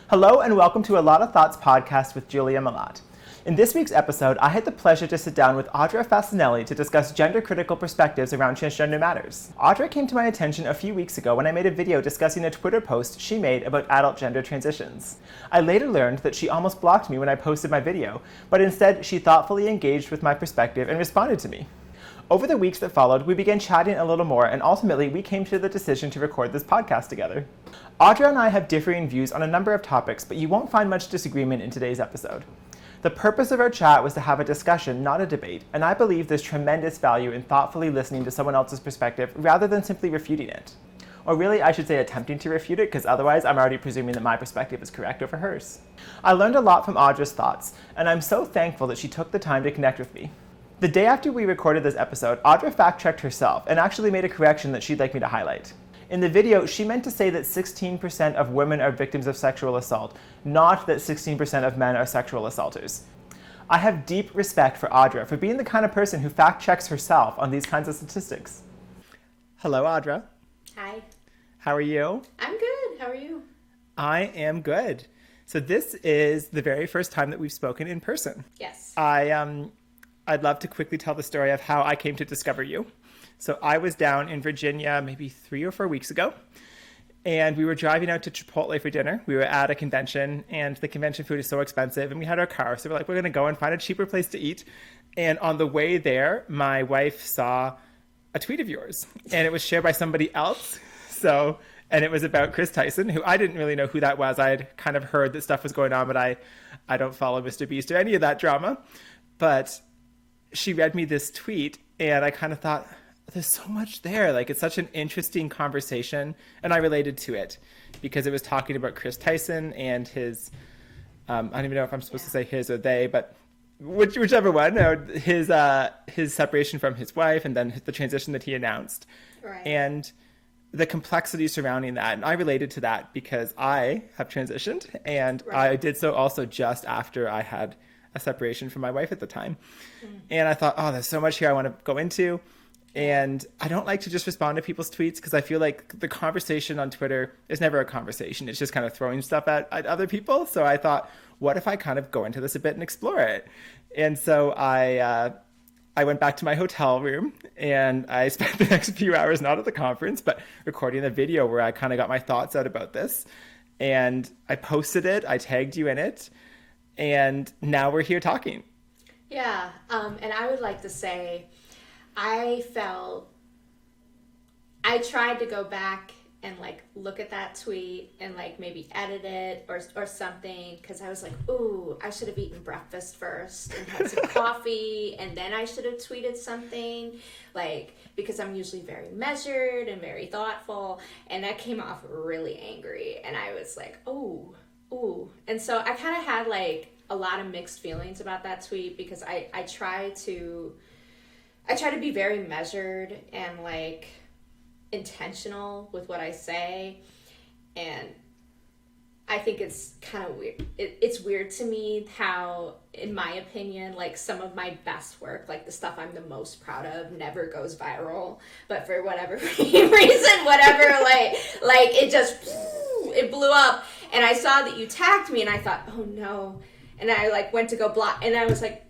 Hello and welcome to Alotta Thoughts podcast with Julia Malat. In this week's episode, I had the pleasure to sit down with Audra Facinelli to discuss gender-critical perspectives around transgender matters. Audra came to my attention a few weeks ago when I made a video discussing a Twitter post she made about adult gender transitions. I later learned that she almost blocked me when I posted my video, but instead she thoughtfully engaged with my perspective and responded to me. Over the weeks that followed, we began chatting a little more, and ultimately we came to the decision to record this podcast together. Audra and I have differing views on a number of topics, but you won't find much disagreement in today's episode. The purpose of our chat was to have a discussion, not a debate, and I believe there's tremendous value in thoughtfully listening to someone else's perspective rather than simply refuting it. Or really, I should say attempting to refute it, because otherwise I'm already presuming that my perspective is correct over hers. I learned a lot from Audra's thoughts, and I'm so thankful that she took the time to connect with me. The day after we recorded this episode, Audra fact-checked herself and actually made a correction that she'd like me to highlight. In the video, she meant to say that 16% of women are victims of sexual assault, not that 16% of men are sexual assaulters. I have deep respect for Audra for being the kind of person who fact-checks herself on these kinds of statistics. Hello, Audra. Hi. How are you? I'm good. How are you? I am good. So this is the very first time that we've spoken in person. Yes. I'd love to quickly tell the story of how I came to discover you. So I was down in Virginia maybe 3 or 4 weeks ago, and we were driving out to Chipotle for dinner. We were at a convention, and the convention food is so expensive, and we had our car. So we're like, we're going to go and find a cheaper place to eat. And on the way there, my wife saw a tweet of yours, and it was shared by somebody else. And it was about Chris Tyson, who I didn't really know who that was. I had kind of heard that stuff was going on, but I don't follow Mr. Beast or any of that drama. But she read me this tweet, and I kind of thought, there's so much there. Like, it's such an interesting conversation, and I related to it because it was talking about Chris Tyson and his, I don't even know if I'm supposed to say his or they, but whichever one, his separation from his wife and then the transition that he announced. Right. And the complexity surrounding that. And I related to that because I have transitioned, and right. I did so also just after I had a separation from my wife at the time. And I thought, oh, there's so much here I want to go into. And I don't like to just respond to people's tweets because I feel like the conversation on Twitter is never a conversation. It's just kind of throwing stuff at other people. So I thought, what if I kind of go into this a bit and explore it? And so I went back to my hotel room, and I spent the next few hours not at the conference, but recording a video where I kind of got my thoughts out about this. And I posted it. I tagged you in it. And now we're here talking. Yeah. And I would like to say, I tried to go back and like look at that tweet and like maybe edit it or something, because I was like, ooh, I should have eaten breakfast first and had some coffee, and then I should have tweeted something, like, because I'm usually very measured and very thoughtful, and that came off really angry, and I was like, ooh. And so I kind of had like a lot of mixed feelings about that tweet, because I try to be very measured and like intentional with what I say, and I think it's kind of weird. It's weird to me how, in my opinion, like some of my best work, like the stuff I'm the most proud of, never goes viral, but for whatever reason, like it blew up, and I saw that you tagged me, and I thought, oh no, and I like went to go block, and I was like,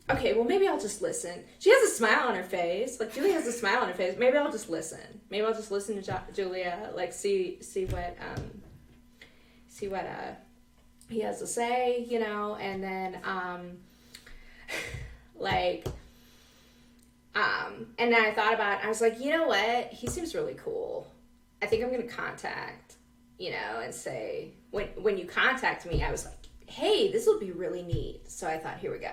okay, well, maybe I'll just listen. She has a smile on her face. Like, Julia has a smile on her face. Maybe I'll just listen. Maybe I'll just listen to Julia, like, see what he has to say, you know, and then, and then I thought about it. I was like, you know what? He seems really cool. I think I'm going to contact, you know, and say, when you contact me, I was like, hey, this will be really neat. So I thought, here we go.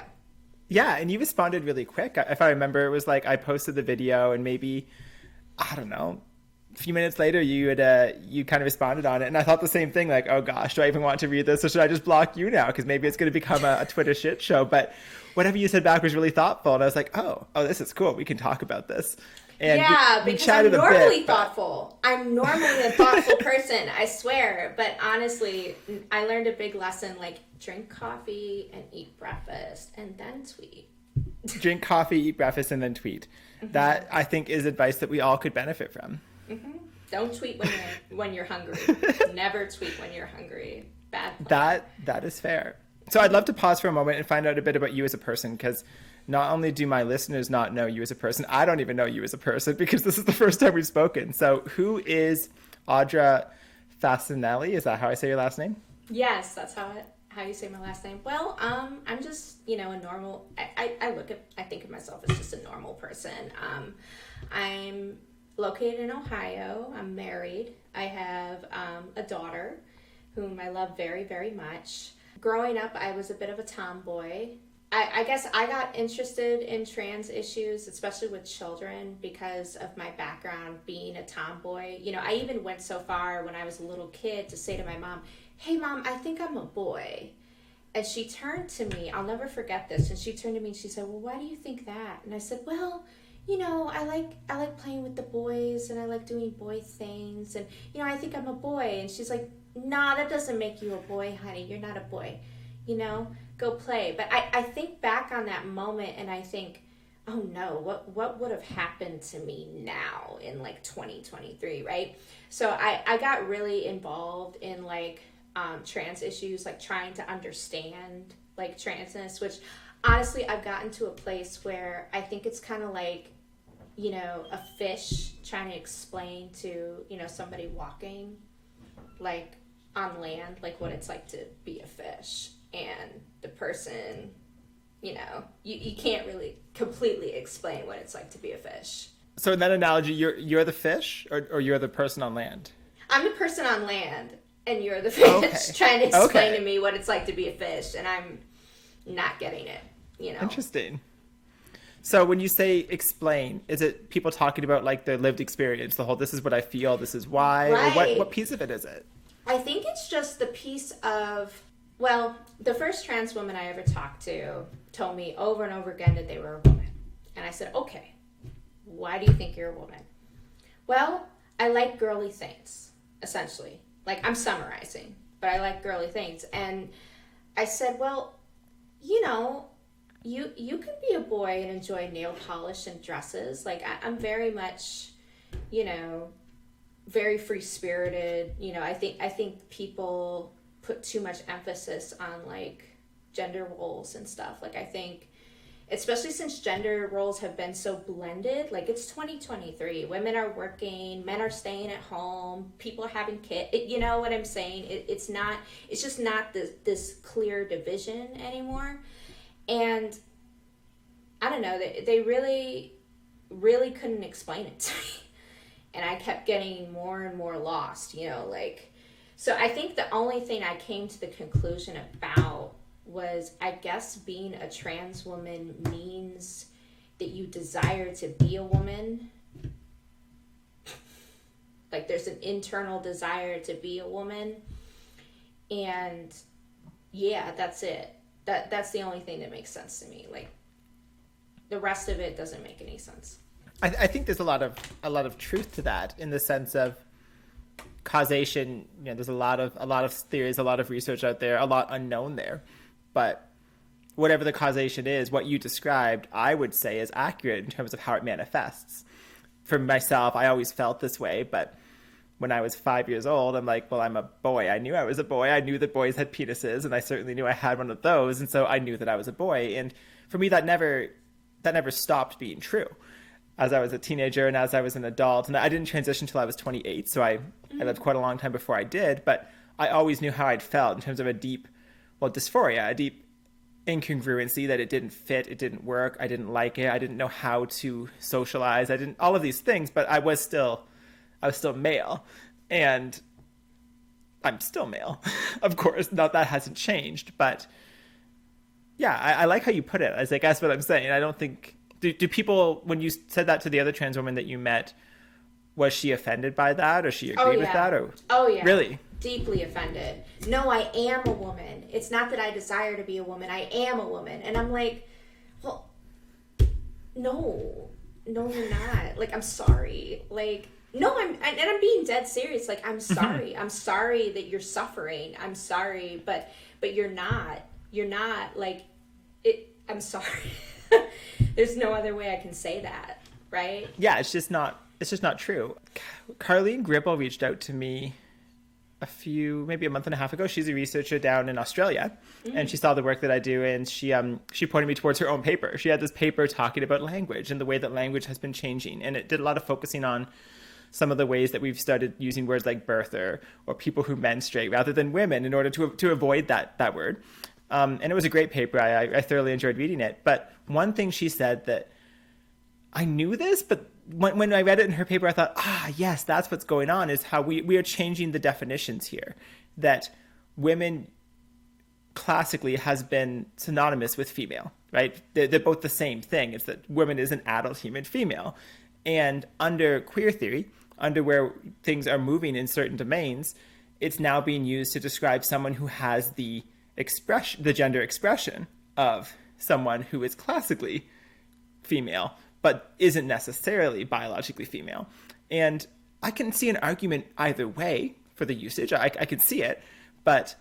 Yeah, and you responded really quick. If I remember, it was like I posted the video, and maybe, I don't know, a few minutes later you kind of responded on it, and I thought the same thing, like, oh gosh, do I even want to read this, or should I just block you now, because maybe it's going to become a Twitter shit show. But whatever you said back was really thoughtful, and I was like, oh, this is cool. We can talk about this. And yeah, because I'm normally thoughtful. I'm normally a thoughtful person, I swear. But honestly, I learned a big lesson, like, drink coffee and eat breakfast and then tweet. Drink coffee, eat breakfast, and then tweet. Mm-hmm. That, I think, is advice that we all could benefit from. Mm-hmm. Don't tweet when you're hungry. Never tweet when you're hungry. bad plan. That is fair. So I'd love to pause for a moment and find out a bit about you as a person, because not only do my listeners not know you as a person, I don't even know you as a person because this is the first time we've spoken. So who is Audra Facinelli? Is that how I say your last name? Yes, that's how you say my last name. Well, I'm just, a normal, I think of myself as just a normal person. I'm located in Ohio. I'm married. I have a daughter whom I love very, very much. Growing up, I was a bit of a tomboy. I guess I got interested in trans issues, especially with children, because of my background being a tomboy. I even went so far when I was a little kid to say to my mom, "Hey, Mom, I think I'm a boy." And she turned to me, I'll never forget this, and she turned to me and she said, "Well, why do you think that?" And I said, "Well, I like playing with the boys, and I like doing boy things, and, I think I'm a boy." And she's like, "Nah, that doesn't make you a boy, honey. You're not a boy. Go play." But I think back on that moment and I think, oh no, what would have happened to me now in 2023, right? So I got really involved in trans issues, trying to understand transness, which honestly I've gotten to a place where I think it's kind of like, a fish trying to explain to, somebody walking on land, what it's like to be a fish. And the person, you can't really completely explain what it's like to be a fish. So in that analogy, you're the fish, or you're the person on land? I'm the person on land, and you're the fish trying to explain to me what it's like to be a fish, and I'm not getting it, Interesting. So when you say explain, is it people talking about their lived experience, the whole, this is what I feel, this is why, right. Or what piece of it is it? I think it's just the piece of, well, the first trans woman I ever talked to told me over and over again that they were a woman. And I said, "Okay, why do you think you're a woman?" "Well, I like girly things," essentially. I'm summarizing, but I like girly things. And I said, "Well, you can be a boy and enjoy nail polish and dresses. I'm very much, very free-spirited. I think people put too much emphasis on gender roles and stuff. I think, especially since gender roles have been so blended, it's 2023. Women are working, men are staying at home, people are having kids. You know what I'm saying? It's just not this clear division anymore. And I don't know, they really, really couldn't explain it to me. And I kept getting more and more lost, So I think the only thing I came to the conclusion about was, I guess being a trans woman means that you desire to be a woman. There's an internal desire to be a woman. And yeah, that's it. That's the only thing that makes sense to me. The rest of it doesn't make any sense. I think there's a lot of truth to that, in the sense of causation. There's a lot of theories, a lot of research out there, a lot unknown there. But whatever the causation is, what you described, I would say is accurate in terms of how it manifests. For myself, I always felt this way, but when I was 5 years old, I'm like, well, I'm a boy. I knew I was a boy. I knew that boys had penises, and I certainly knew I had one of those, and so I knew that I was a boy. And for me, that never stopped being true as I was a teenager and as I was an adult. And I didn't transition until I was 28, so I lived quite a long time before I did, but I always knew how I'd felt in terms of a deep, dysphoria, a deep incongruency, that it didn't fit, it didn't work, I didn't like it, I didn't know how to socialize, all of these things, but I was still male, and I'm still male. Of course, not that hasn't changed, but yeah, I like how you put it. I guess what I'm saying, I don't think, do people, when you said that to the other trans woman that you met, was she offended by that, or she agreed with that? Or oh yeah, really deeply offended. "No, I am a woman. It's not that I desire to be a woman. I am a woman." And I'm like, well, no, you're not. I'm sorry. No, I'm being dead serious. I'm sorry. I'm sorry that you're suffering. I'm sorry, but you're not. You're not. I'm sorry. There's no other way I can say that, right? Yeah, it's just not true. Carlene Gribble reached out to me maybe a month and a half ago. She's a researcher down in Australia, and she saw the work that I do, and she pointed me towards her own paper. She had this paper talking about language and the way that language has been changing, and it did a lot of focusing on some of the ways that we've started using words like birther or people who menstruate rather than women in order to avoid that word. And it was a great paper. I thoroughly enjoyed reading it. But one thing she said that I knew this, but when I read it in her paper, I thought, yes, that's what's going on, is how we are changing the definitions here. That women classically has been synonymous with female, right? They're both the same thing. It's that woman is an adult human female. And under queer theory, under where things are moving in certain domains, it's now being used to describe someone who has the gender expression of someone who is classically female, but isn't necessarily biologically female. And I can see an argument either way for the usage. I can see it, but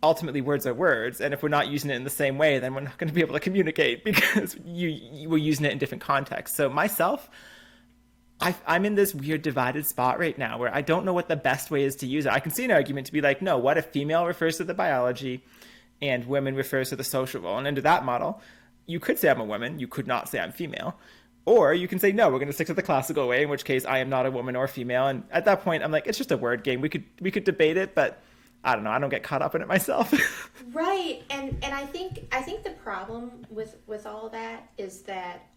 ultimately words are words. And if we're not using it in the same way, then we're not going to be able to communicate because we're using it in different contexts. So myself, I'm in this weird divided spot right now where I don't know what the best way is to use it. I can see an argument to be like, no, what if female refers to the biology and women refers to the social role? And under that model, you could say I'm a woman. You could not say I'm female. Or you can say, no, we're going to stick to the classical way, in which case I am not a woman or female. And at that point, I'm like, it's just a word game. We could debate it, but I don't know. I don't get caught up in it myself. Right. And I think the problem with all of that is that,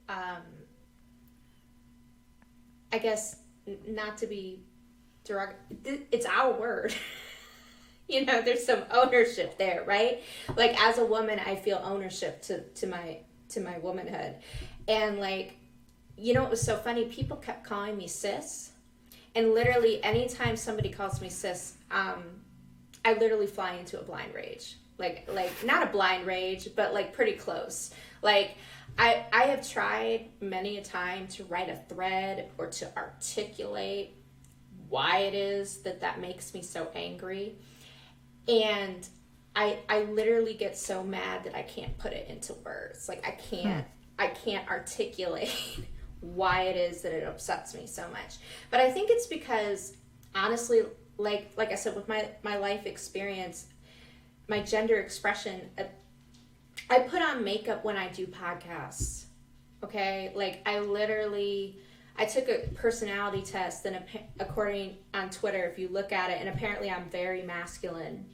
I guess, not to be derogatory, it's our word. You know, there's some ownership there, right? Like, as a woman, I feel ownership to my womanhood. And, like, you know, it was so funny. People kept calling me sis. And literally, anytime somebody calls me sis, I literally fly into a blind rage. Like not a blind rage, but, like, pretty close. Like, I have tried many a time to write a thread or to articulate why it is that makes me so angry. And I literally get so mad that I can't put it into words. Like, I can't articulate why it is that it upsets me so much. But I think it's because, honestly, like I said, with my life experience, my gender expression, I put on makeup when I do podcasts, okay? Like, I took a personality test, and according on Twitter, if you look at it, and apparently I'm very masculine,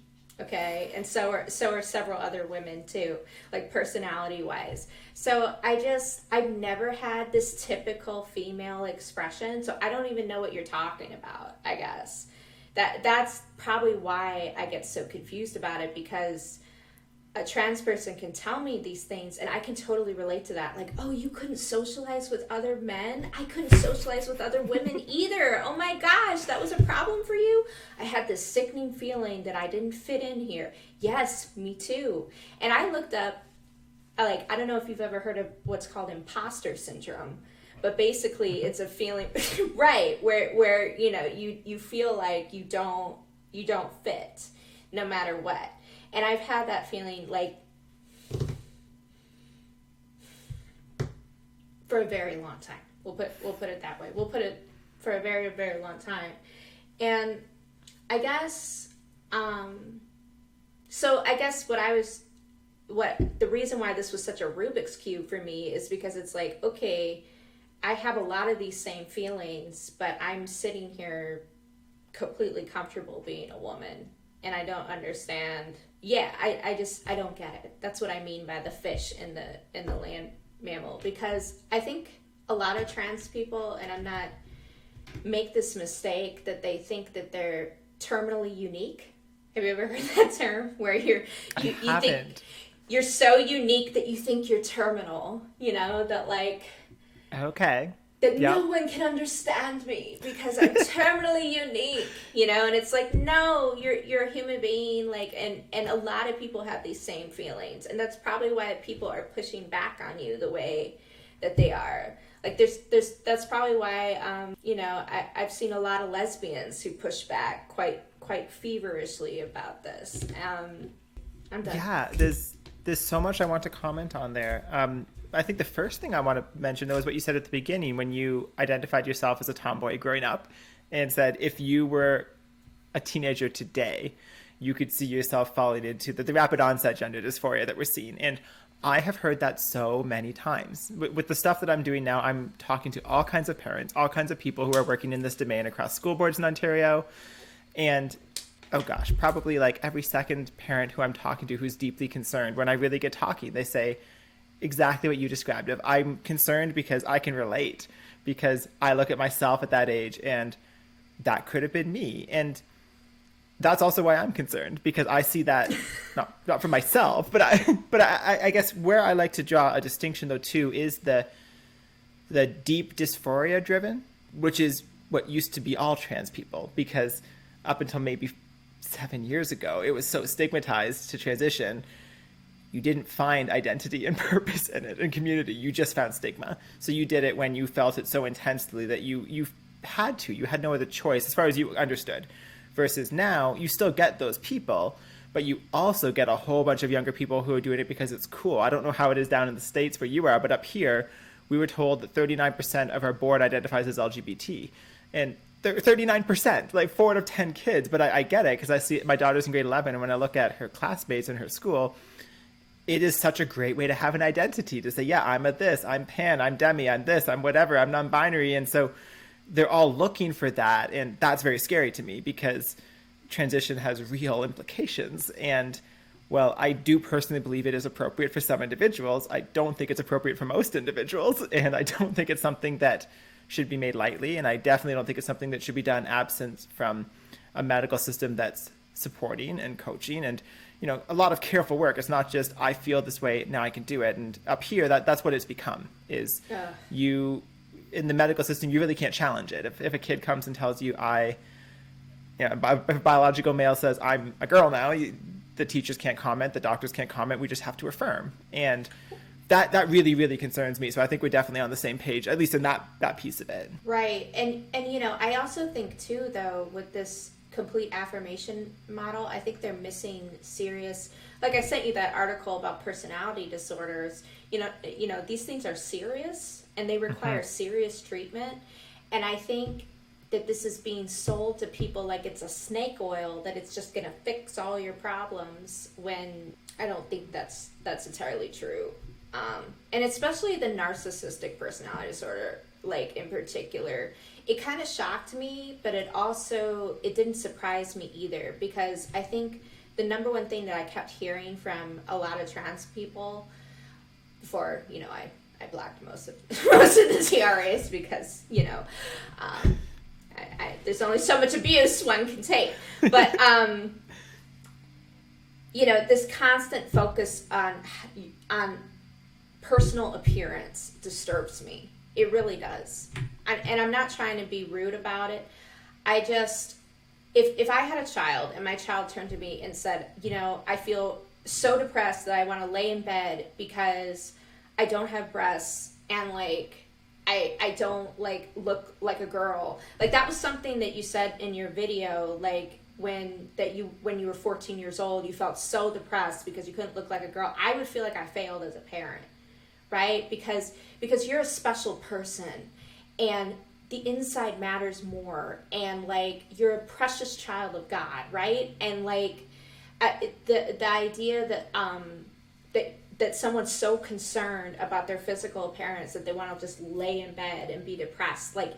okay? And so are several other women too, like, personality-wise. So I've never had this typical female expression, so I don't even know what you're talking about, I guess. That's probably why I get so confused about it, because a trans person can tell me these things and I can totally relate to that. Like, oh, you couldn't socialize with other men? I couldn't socialize with other women either. Oh my gosh, that was a problem for you? I had this sickening feeling that I didn't fit in here. Yes, me too. And I looked up, like, I don't know if you've ever heard of what's called imposter syndrome, but basically it's a feeling, right, where you know, you feel like you don't fit no matter what. And I've had that feeling, like, for a very long time. We'll put it that way. We'll put it for a very, very long time. And I guess, so I guess the reason why this was such a Rubik's Cube for me is because it's like, okay, I have a lot of these same feelings, but I'm sitting here completely comfortable being a woman. And I don't understand. Yeah, I don't get it. That's what I mean by the fish in the land mammal. Because I think a lot of trans people, and I'm not, make this mistake that they think that they're terminally unique. Have you ever heard that term? Where you think you're so unique that you think you're terminal. You know, that, like, okay. That no one can understand me because I'm terminally unique, you know? And it's like, no, you're a human being, like, and a lot of people have these same feelings. And that's probably why people are pushing back on you the way that they are. Like, that's probably why, you know, I've seen a lot of lesbians who push back quite feverishly about this. I'm done. Yeah, there's so much I want to comment on there. I think the first thing I want to mention, though, is what you said at the beginning when you identified yourself as a tomboy growing up and said if you were a teenager today, you could see yourself falling into the rapid onset gender dysphoria that we're seeing. And I have heard that so many times. With the stuff that I'm doing now, I'm talking to all kinds of parents, all kinds of people who are working in this domain across school boards in Ontario. And oh gosh, probably like every second parent who I'm talking to who's deeply concerned, when I really get talking, they say exactly what you described. Of I'm concerned because I can relate, because I look at myself at that age and that could have been me. And that's also why I'm concerned, because I see that not for myself, but I guess where I like to draw a distinction though too is the deep dysphoria driven, which is what used to be all trans people, because up until maybe 7 years ago, it was so stigmatized to transition. You didn't find identity and purpose in it, in community. You just found stigma. So you did it when you felt it so intensely that you had to. You had no other choice as far as you understood. Versus now, you still get those people, but you also get a whole bunch of younger people who are doing it because it's cool. I don't know how it is down in the States where you are, but up here, we were told that 39% of our board identifies as LGBT. And 39%, like 4 out of 10 kids. But I get it, because I see my daughter's in grade 11, and when I look at her classmates in her school, it is such a great way to have an identity, to say, yeah, I'm a this, I'm pan, I'm demi, I'm this, I'm whatever, I'm non-binary. And so they're all looking for that. And that's very scary to me, because transition has real implications. And well, I do personally believe it is appropriate for some individuals. I don't think it's appropriate for most individuals. And I don't think it's something that should be made lightly. And I definitely don't think it's something that should be done absent from a medical system that's supporting and coaching and, you know, a lot of careful work. It's not just, I feel this way, now I can do it. And up here, that's what it's become, is you, in the medical system, you really can't challenge it. If a kid comes and tells you, if a biological male says, I'm a girl now, the teachers can't comment, the doctors can't comment, we just have to affirm. And that really, really concerns me. So I think we're definitely on the same page, at least in that piece of it. Right. And you know, I also think too, though, with this complete affirmation model, I think they're missing serious, like I sent you that article about personality disorders. You know, these things are serious and they require serious treatment. And I think that this is being sold to people like it's a snake oil, that it's just going to fix all your problems, when I don't think that's entirely true. And especially the narcissistic personality disorder, like in particular, it kind of shocked me, but it didn't surprise me either, because I think the number one thing that I kept hearing from a lot of trans people before, you know, I blocked most of the TRAs, because, you know, there's only so much abuse one can take. But, you know, this constant focus on personal appearance disturbs me. It really does. And I'm not trying to be rude about it. I just, if I had a child and my child turned to me and said, you know, I feel so depressed that I want to lay in bed because I don't have breasts and like I don't like look like a girl. Like that was something that you said in your video, like when you were 14 years old, you felt so depressed because you couldn't look like a girl. I would feel like I failed as a parent, right? Because you're a special person and the inside matters more, and like you're a precious child of God, right? And like the idea that someone's so concerned about their physical appearance that they want to just lay in bed and be depressed, like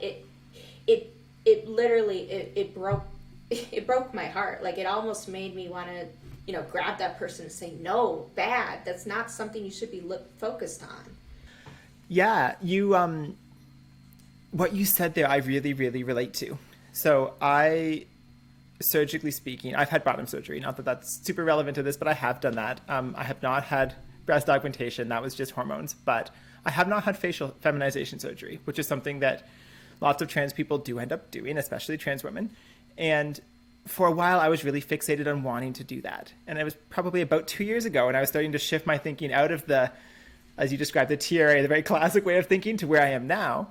it literally broke my heart. Like it almost made me want to, you know, grab that person and say, no, bad. That's not something you should be focused on. Yeah, what you said there, I really, really relate to. So surgically speaking, I've had bottom surgery. Not that that's super relevant to this, but I have done that. I have not had breast augmentation. That was just hormones. But I have not had facial feminization surgery, which is something that lots of trans people do end up doing, especially trans women. And for a while, I was really fixated on wanting to do that. And it was probably about 2 years ago, and I was starting to shift my thinking out of the, as you described, the TRA, the very classic way of thinking, to where I am now,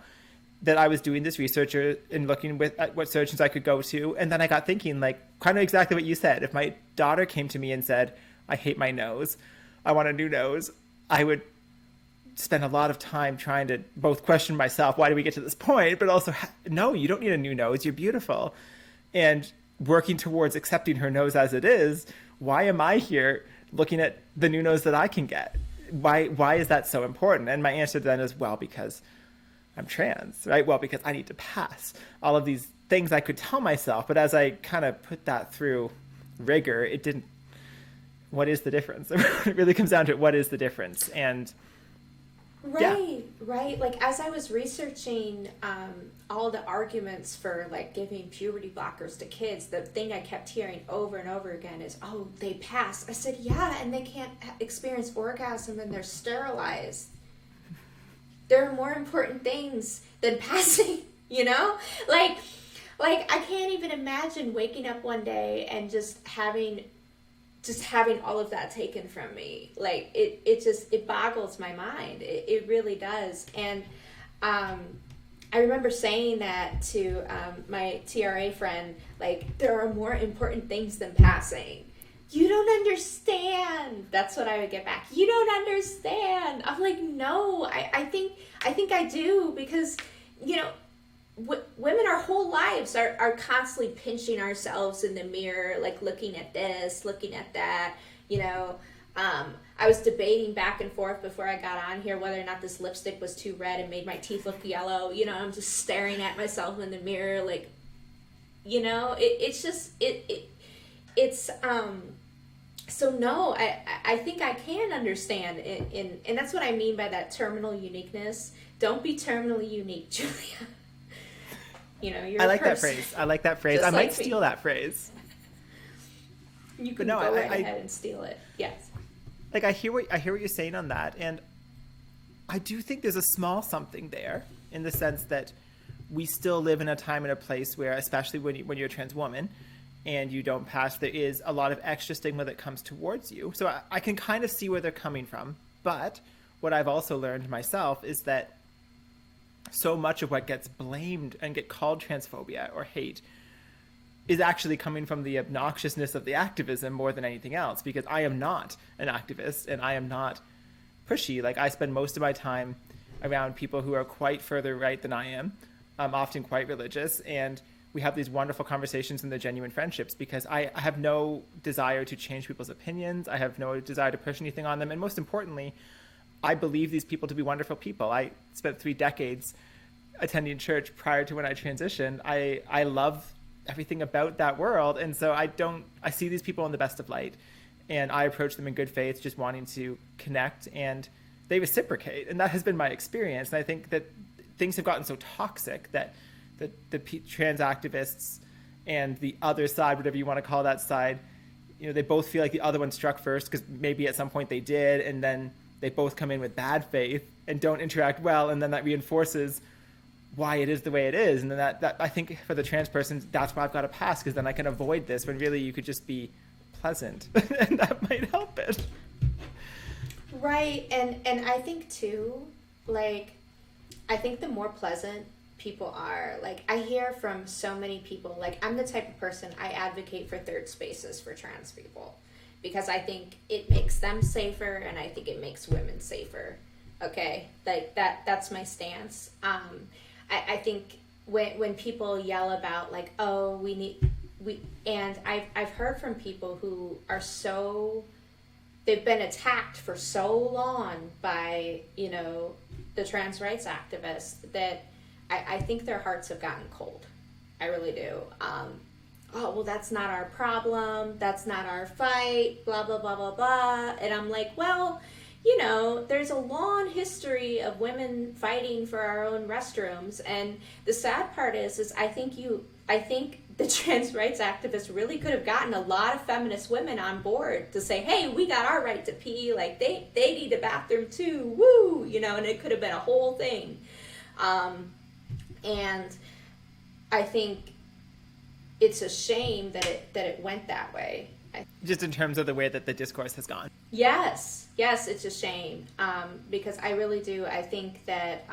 that I was doing this research and looking at what surgeons I could go to. And then I got thinking, like, kind of exactly what you said. If my daughter came to me and said, I hate my nose, I want a new nose, I would spend a lot of time trying to both question myself, why do we get to this point? But also, no, you don't need a new nose, you're beautiful. And working towards accepting her nose as it is, why am I here looking at the new nose that I can get? Why is that so important? And my answer then is, well, because I'm trans, right? Well, because I need to pass. All of these things I could tell myself, but as I kind of put that through rigor, it didn't. What is the difference? It really comes down to what is the difference. And right. Like, as I was researching all the arguments for like giving puberty blockers to kids, the thing I kept hearing over and over again is, oh, they pass. I said, yeah, and they can't experience orgasm and they're sterilized. There are more important things than passing, you know? Like I can't even imagine waking up one day and just having all of that taken from me. Like, it boggles my mind. It really does. And I remember saying that to my TRA friend, like, there are more important things than passing. You don't understand. That's what I would get back. You don't understand. I'm like, no, I think I do, because, you know, women our whole lives are constantly pinching ourselves in the mirror, like looking at this, looking at that, you know. I was debating back and forth before I got on here whether or not this lipstick was too red and made my teeth look yellow. You know, I'm just staring at myself in the mirror, like, you know, so no, I think I can understand and that's what I mean by that terminal uniqueness. Don't be terminally unique, Julia. You know, you're I like that phrase. I Just I might like steal that phrase. You can go right ahead and steal it. Yes. Like, I hear what you're saying on that, and I do think there's a small something there, in the sense that we still live in a time and a place where, especially when you're a trans woman and you don't pass, there is a lot of extra stigma that comes towards you. So I can kind of see where they're coming from. But what I've also learned myself is that so much of what gets blamed and get called transphobia or hate is actually coming from the obnoxiousness of the activism more than anything else, because I am not an activist and I am not pushy. Like, I spend most of my time around people who are quite further right than I am, often quite religious, and we have these wonderful conversations and they're genuine friendships, because I have no desire to change people's opinions. I have no desire to push anything on them. And most importantly, I believe these people to be wonderful people. I spent 3 decades attending church prior to when I transitioned. I love everything about that world. And so I see these people in the best of light, and I approach them in good faith, just wanting to connect, and they reciprocate. And that has been my experience. And I think that things have gotten so toxic that the trans activists and the other side, whatever you want to call that side, you know, they both feel like the other one struck first, because maybe at some point they did, and then they both come in with bad faith and don't interact well, and then that reinforces why it is the way it is. And then that I think for the trans person, that's why I've got to pass, because then I can avoid this, when really you could just be pleasant and that might help it. Right. And I think too, like, I think the more pleasant people are, like, I hear from so many people, like, I'm the type of person, I advocate for third spaces for trans people, because I think it makes them safer, and I think it makes women safer. Okay, like, that's my stance. I think when people yell about, like, oh, and I've heard from people who are they've been attacked for so long by, you know, the trans rights activists, that I think their hearts have gotten cold. I really do. Oh, well, that's not our problem. That's not our fight, blah, blah, blah, blah, blah. And I'm like, well, you know, there's a long history of women fighting for our own restrooms. And the sad part is I think the trans rights activists really could have gotten a lot of feminist women on board to say, hey, we got our right to pee. Like, they need a bathroom too. Woo! You know, and it could have been a whole thing. And I think it's a shame that it went that way. Just in terms of the way that the discourse has gone. Yes, it's a shame, because I really do. I think that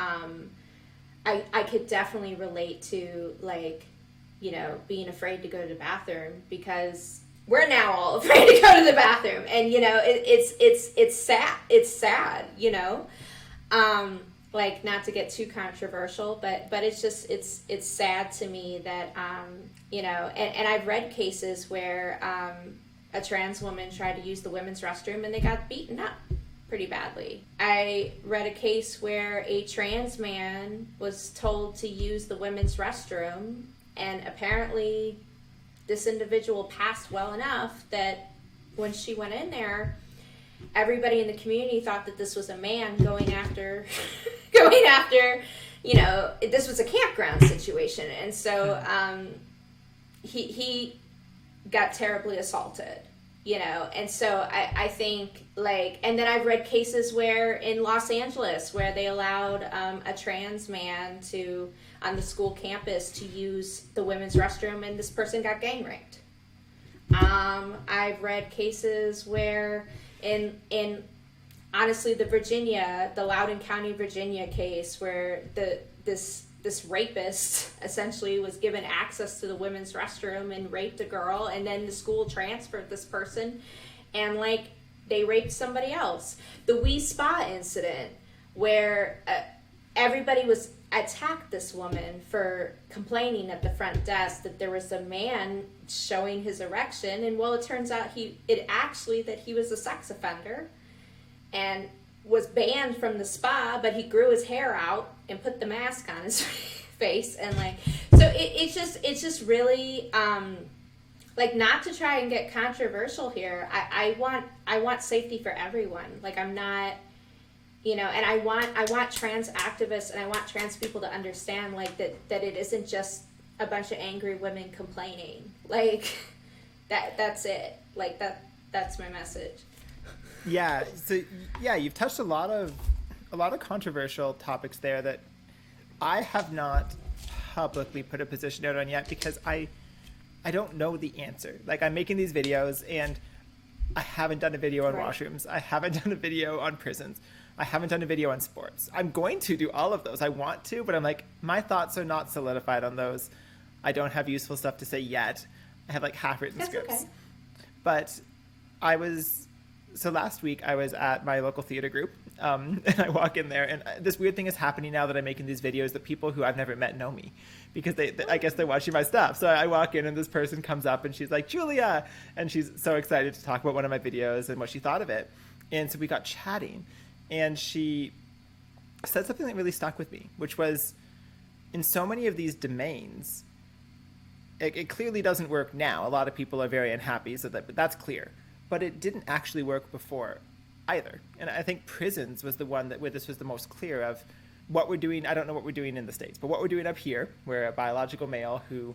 I could definitely relate to, like, you know, being afraid to go to the bathroom, because we're now all afraid to go to the bathroom, and, you know, it's sad. It's sad, you know. like, not to get too controversial, but it's just, it's sad to me that, you know, and I've read cases where a trans woman tried to use the women's restroom and they got beaten up pretty badly. I read a case where a trans man was told to use the women's restroom, and apparently this individual passed well enough that when she went in there, everybody in the community thought that this was a man going after, you know, this was a campground situation. And so he got terribly assaulted, you know. And so I think, like, and then I've read cases where in Los Angeles where they allowed a trans man to, on the school campus, to use the women's restroom, and this person got gang raped. I've read cases where in honestly the Loudoun County, Virginia case where this rapist essentially was given access to the women's restroom and raped a girl, and then the school transferred this person, and like they raped somebody else. The Wee Spa incident where everybody was attacked this woman for complaining at the front desk that there was a man showing his erection, and well, it turns out he was a sex offender and was banned from the spa, but he grew his hair out and put the mask on his face, and like, so it's just really like, not to try and get controversial here. I want safety for everyone. Like, I'm not, you know, and I want trans activists and I want trans people to understand, like, that it isn't just a bunch of angry women complaining. Like, that's it. Like, that's my message. Yeah. So yeah, you've touched a lot of controversial topics there that I have not publicly put a position out on yet, because I don't know the answer. Like, I'm making these videos and I haven't done a video on washrooms. I haven't done a video on prisons. I haven't done a video on sports. I'm going to do all of those. I want to, but I'm like, my thoughts are not solidified on those. I don't have useful stuff to say yet. I have like half-written scripts. Okay. But so last week I was at my local theater group, and I walk in there, and this weird thing is happening now that I'm making these videos, that people who I've never met know me, because I guess they're watching my stuff. So I walk in and this person comes up and she's like, Julia, and she's so excited to talk about one of my videos and what she thought of it. And so we got chatting, and she said something that really stuck with me, which was, in so many of these domains, it clearly doesn't work now. A lot of people are very unhappy, so that's clear. But it didn't actually work before either. And I think prisons was the one where this was the most clear of what we're doing. I don't know what we're doing in the States, but what we're doing up here, where a biological male who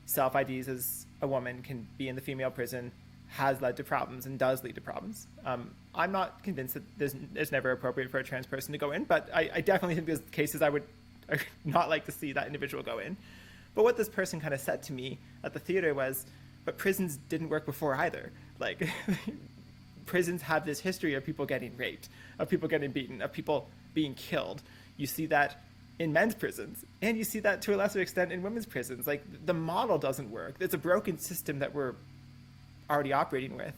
self-IDs as a woman can be in the female prison, has led to problems and does lead to problems. I'm not convinced that it's never appropriate for a trans person to go in, but I definitely think there's cases I would not like to see that individual go in. But what this person kind of said to me at the theater was, but prisons didn't work before either. Like, prisons have this history of people getting raped, of people getting beaten, of people being killed. You see that in men's prisons, and you see that to a lesser extent in women's prisons. Like, the model doesn't work. It's a broken system that we're already operating with,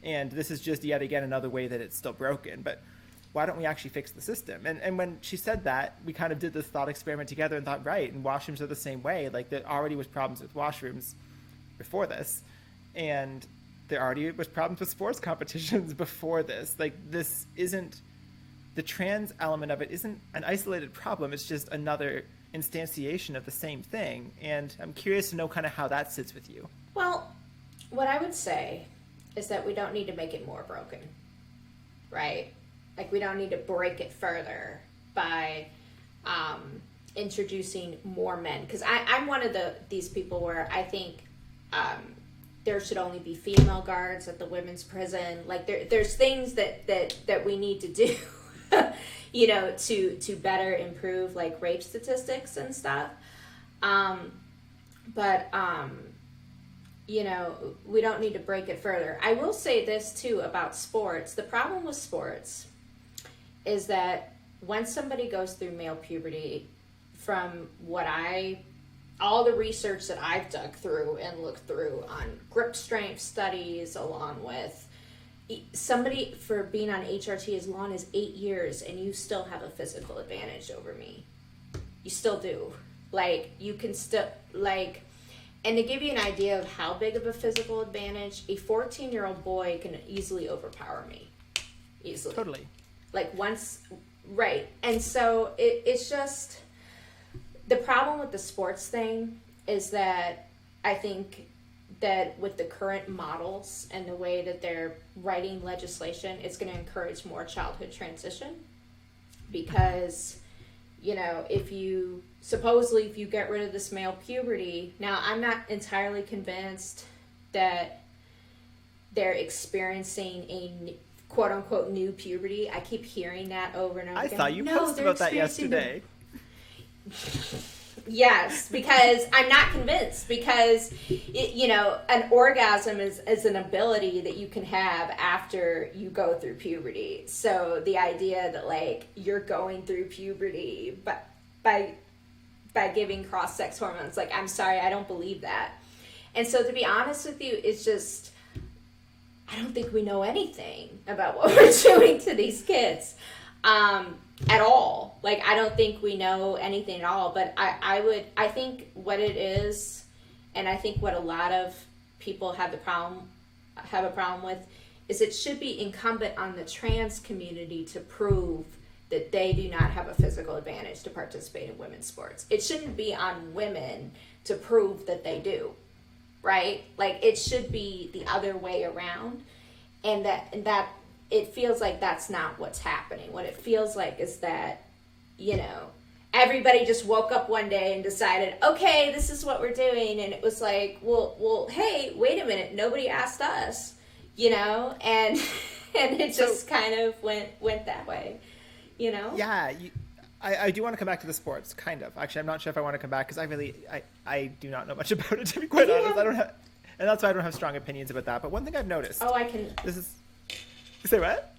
and this is just yet again another way that it's still broken. But why don't we actually fix the system? And when she said that, we kind of did this thought experiment together and thought, right, and washrooms are the same way. Like, there already was problems with washrooms before this, and there already was problems with sports competitions before this. Like, this isn't, the trans element of it isn't an isolated problem. It's just another instantiation of the same thing. And I'm curious to know kind of how that sits with you. Well, what I would say is that we don't need to make it more broken, right? Like, we don't need to break it further by introducing more men. Because I'm one of these people where I think there should only be female guards at the women's prison. Like, there's things that we need to do, you know, to better improve, like, rape statistics and stuff. But you know, we don't need to break it further. I will say this too about sports. The problem with sports is that when somebody goes through male puberty, from all the research that I've dug through and looked through on grip strength studies, along with, somebody for being on HRT as long as 8 years and you still have a physical advantage over me. You still do. Like, you can still, like, and to give you an idea of how big of a physical advantage, a 14-year-old boy can easily overpower me. Easily. Totally. Like, once, right. And so it's just, the problem with the sports thing is that I think that with the current models and the way that they're writing legislation, it's going to encourage more childhood transition. Because, you know, if you get rid of this male puberty, now I'm not entirely convinced that they're experiencing a quote unquote new puberty. I keep hearing that over and over again. I thought you posted about that yesterday. Yes, because I'm not convinced, because you know, an orgasm is an ability that you can have after you go through puberty. So the idea that like you're going through puberty but by giving cross-sex hormones, like, I'm sorry, I don't believe that. And so to be honest with you, it's just, I don't think we know anything about what we're doing to these kids. At all. Like, I don't think we know anything at all, but I think what it is, and I think what a lot of people have a problem with, is it should be incumbent on the trans community to prove that they do not have a physical advantage to participate in women's sports. It shouldn't be on women to prove that they do, right? Like, it should be the other way around, and that it feels like that's not what's happening. What it feels like is that, you know, everybody just woke up one day and decided, okay, this is what we're doing. And it was like, well, hey, wait a minute. Nobody asked us, you know, and it just kind of went that way, you know? Yeah. I do want to come back to the sports, kind of. Actually, I'm not sure if I want to come back because I do not know much about it, to be quite honest. And that's why I don't have strong opinions about that. But one thing I've noticed. Say what?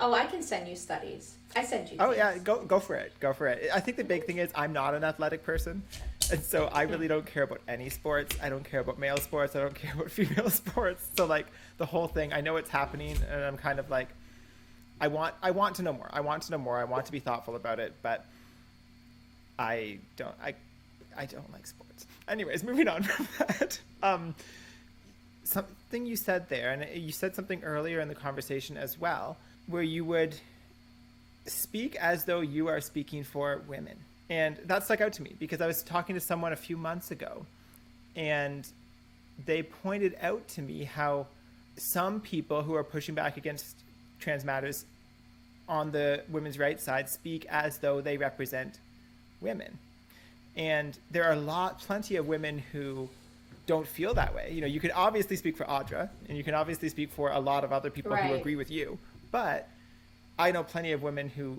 Oh, I can send you studies. I send you Oh, things. yeah, go for it. Go for it. I think the big thing is I'm not an athletic person. And so I really don't care about any sports. I don't care about male sports. I don't care about female sports. So, like, the whole thing, I know it's happening, and I'm kind of like, I want to know more. I want to know more. I want to be thoughtful about it, but I don't like sports. Anyways, moving on from that. Something you said there, and you said something earlier in the conversation as well, where you would speak as though you are speaking for women. And that stuck out to me because I was talking to someone a few months ago, and they pointed out to me how some people who are pushing back against trans matters on the women's rights side speak as though they represent women. And there are plenty of women who don't feel that way. You know, you can obviously speak for Audra, and you can obviously speak for a lot of other people who agree with you. But I know plenty of women who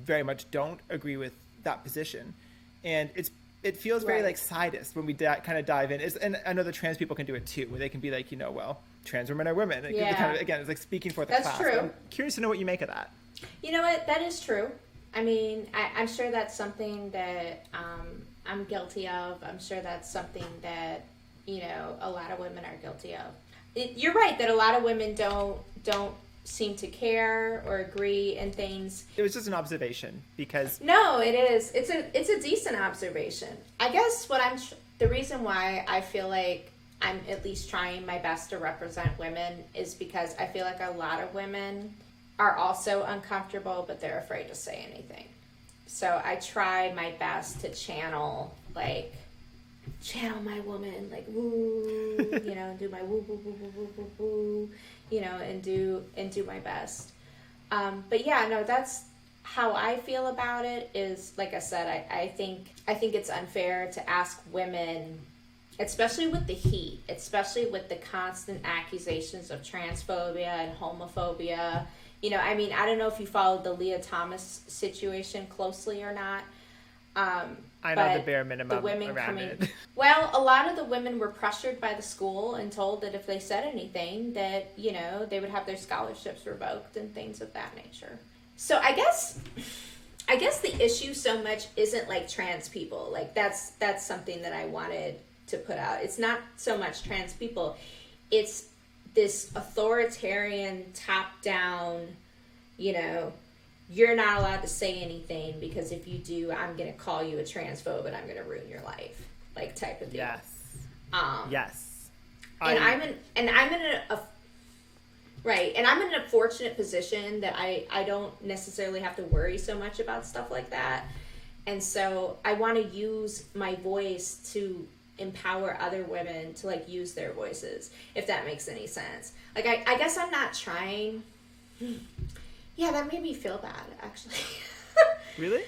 very much don't agree with that position. And it feels very like sidist when we kind of dive in. And I know the trans people can do it too, where they can be like, you know, well, trans women are women. Yeah. Kind of, again, it's like speaking for the class. That's true. I'm curious to know what you make of that. You know what? That is true. I mean, I'm sure that's something that I'm guilty of. I'm sure that's something that, you know, a lot of women are guilty of. You're right that a lot of women don't seem to care or agree and things. It was just an observation because no, it is. It's a decent observation. I guess the reason why I feel like I'm at least trying my best to represent women is because I feel like a lot of women are also uncomfortable, but they're afraid to say anything. So I try my best to channel my woman, like, woo, you know, and do my woo, woo, woo, woo, woo, woo, woo, you know, and do my best. But yeah, no, that's how I feel about it is, like I said, I think it's unfair to ask women, especially with the heat, especially with the constant accusations of transphobia and homophobia. You know, I mean, I don't know if you followed the Leah Thomas situation closely or not. I know the bare minimum around it. Well, a lot of the women were pressured by the school and told that if they said anything that, you know, they would have their scholarships revoked and things of that nature. So I guess the issue so much isn't like trans people. Like that's something that I wanted to put out. It's not so much trans people. It's this authoritarian, top-down, you know, you're not allowed to say anything because if you do, I'm going to call you a transphobe and I'm going to ruin your life, like type of deal. Yes. Yes. And I'm in a right, and I'm in a fortunate position that I don't necessarily have to worry so much about stuff like that. And so I want to use my voice to empower other women to like use their voices, if that makes any sense. Like I guess I'm not trying. Yeah, that made me feel bad, actually. Really?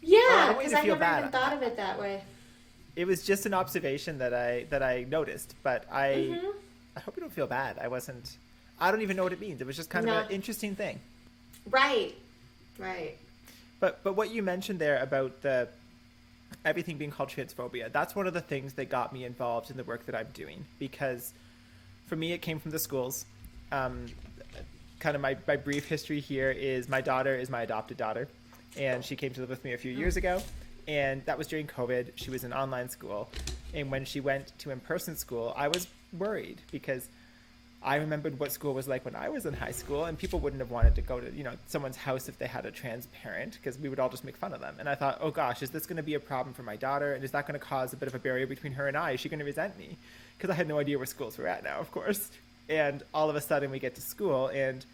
Yeah, because I never even thought of it that way. It was just an observation that I noticed, but I hope you don't feel bad. I don't even know what it means. It was just kind of an interesting thing. Right. But what you mentioned there about everything being called transphobia, that's one of the things that got me involved in the work that I'm doing, because for me it came from the schools. Kind of my brief history here is my daughter is my adopted daughter, and she came to live with me a few years ago, and that was during COVID. She was in online school, and when she went to in-person school, I was worried because I remembered what school was like when I was in high school, and people wouldn't have wanted to go to, someone's house if they had a trans parent, because we would all just make fun of them. And I thought, oh gosh, is this going to be a problem for my daughter? And is that going to cause a bit of a barrier between her and I? Is she going to resent me? Because I had no idea where schools were at now, of course. And all of a sudden we get to school, and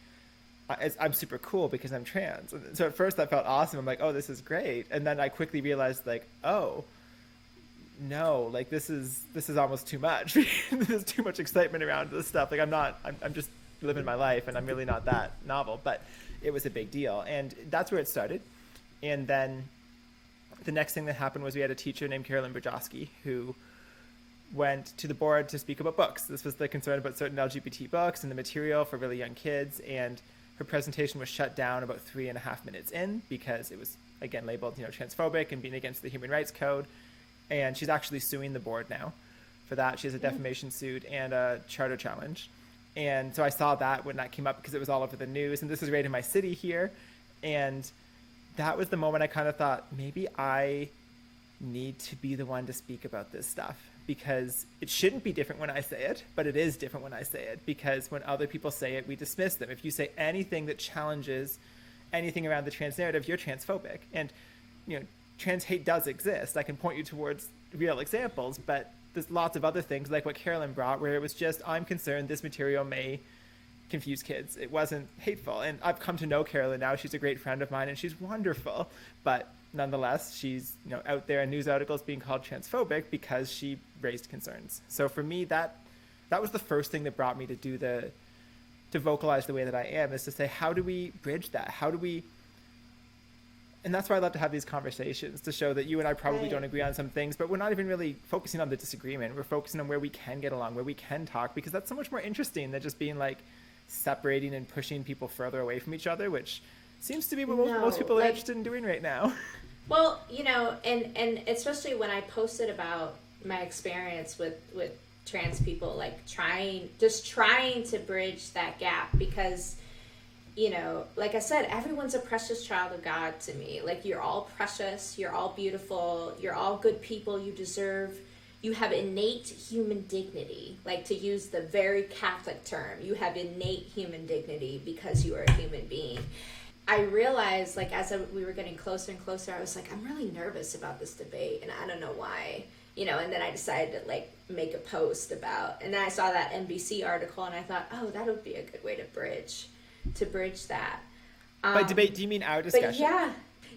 I'm super cool because I'm trans. And so at first I felt awesome. I'm like, oh, this is great. And then I quickly realized, like, oh, no, like this is almost too much. There's too much excitement around this stuff. Like I'm just living my life, and I'm really not that novel. But it was a big deal, and that's where it started. And then the next thing that happened was we had a teacher named Carolyn Brzezinski who went to the board to speak about books. This was the concern about certain LGBT books and the material for really young kids, and her presentation was shut down about 3.5 minutes in because it was, again, labeled transphobic and being against the Human Rights Code. And she's actually suing the board now for that. She has a defamation suit and a charter challenge. And so I saw that when that came up because it was all over the news, and this is right in my city here. And that was the moment I kind of thought, maybe I need to be the one to speak about this stuff, because it shouldn't be different when I say it, but it is different when I say it, because when other people say it, we dismiss them. If you say anything that challenges anything around the trans narrative, you're transphobic. And, trans hate does exist. I can point you towards real examples, but there's lots of other things like what Carolyn brought, where it was just, I'm concerned this material may confuse kids. It wasn't hateful. And I've come to know Carolyn now. She's a great friend of mine, and she's wonderful. But nonetheless, she's out there in news articles being called transphobic because she raised concerns. So for me, that was the first thing that brought me to vocalize the way that I am, is to say, how do we bridge that? And that's why I love to have these conversations, to show that you and I probably don't agree on some things, but we're not even really focusing on the disagreement. We're focusing on where we can get along, where we can talk, because that's so much more interesting than just being like separating and pushing people further away from each other, which seems to be what most people are interested in doing right now. Well, and especially when I posted about my experience with trans people, like trying to bridge that gap, because like I said, everyone's a precious child of God to me. Like, you're all precious, you're all beautiful, you're all good people, you have innate human dignity. Like, to use the very Catholic term, you have innate human dignity because you are a human being. I realized, like, as we were getting closer and closer, I was like, I'm really nervous about this debate, and I don't know why. And then I decided to, like, make a post about, and then I saw that NBC article, and I thought, oh, that would be a good way to bridge that. By debate, do you mean our discussion? But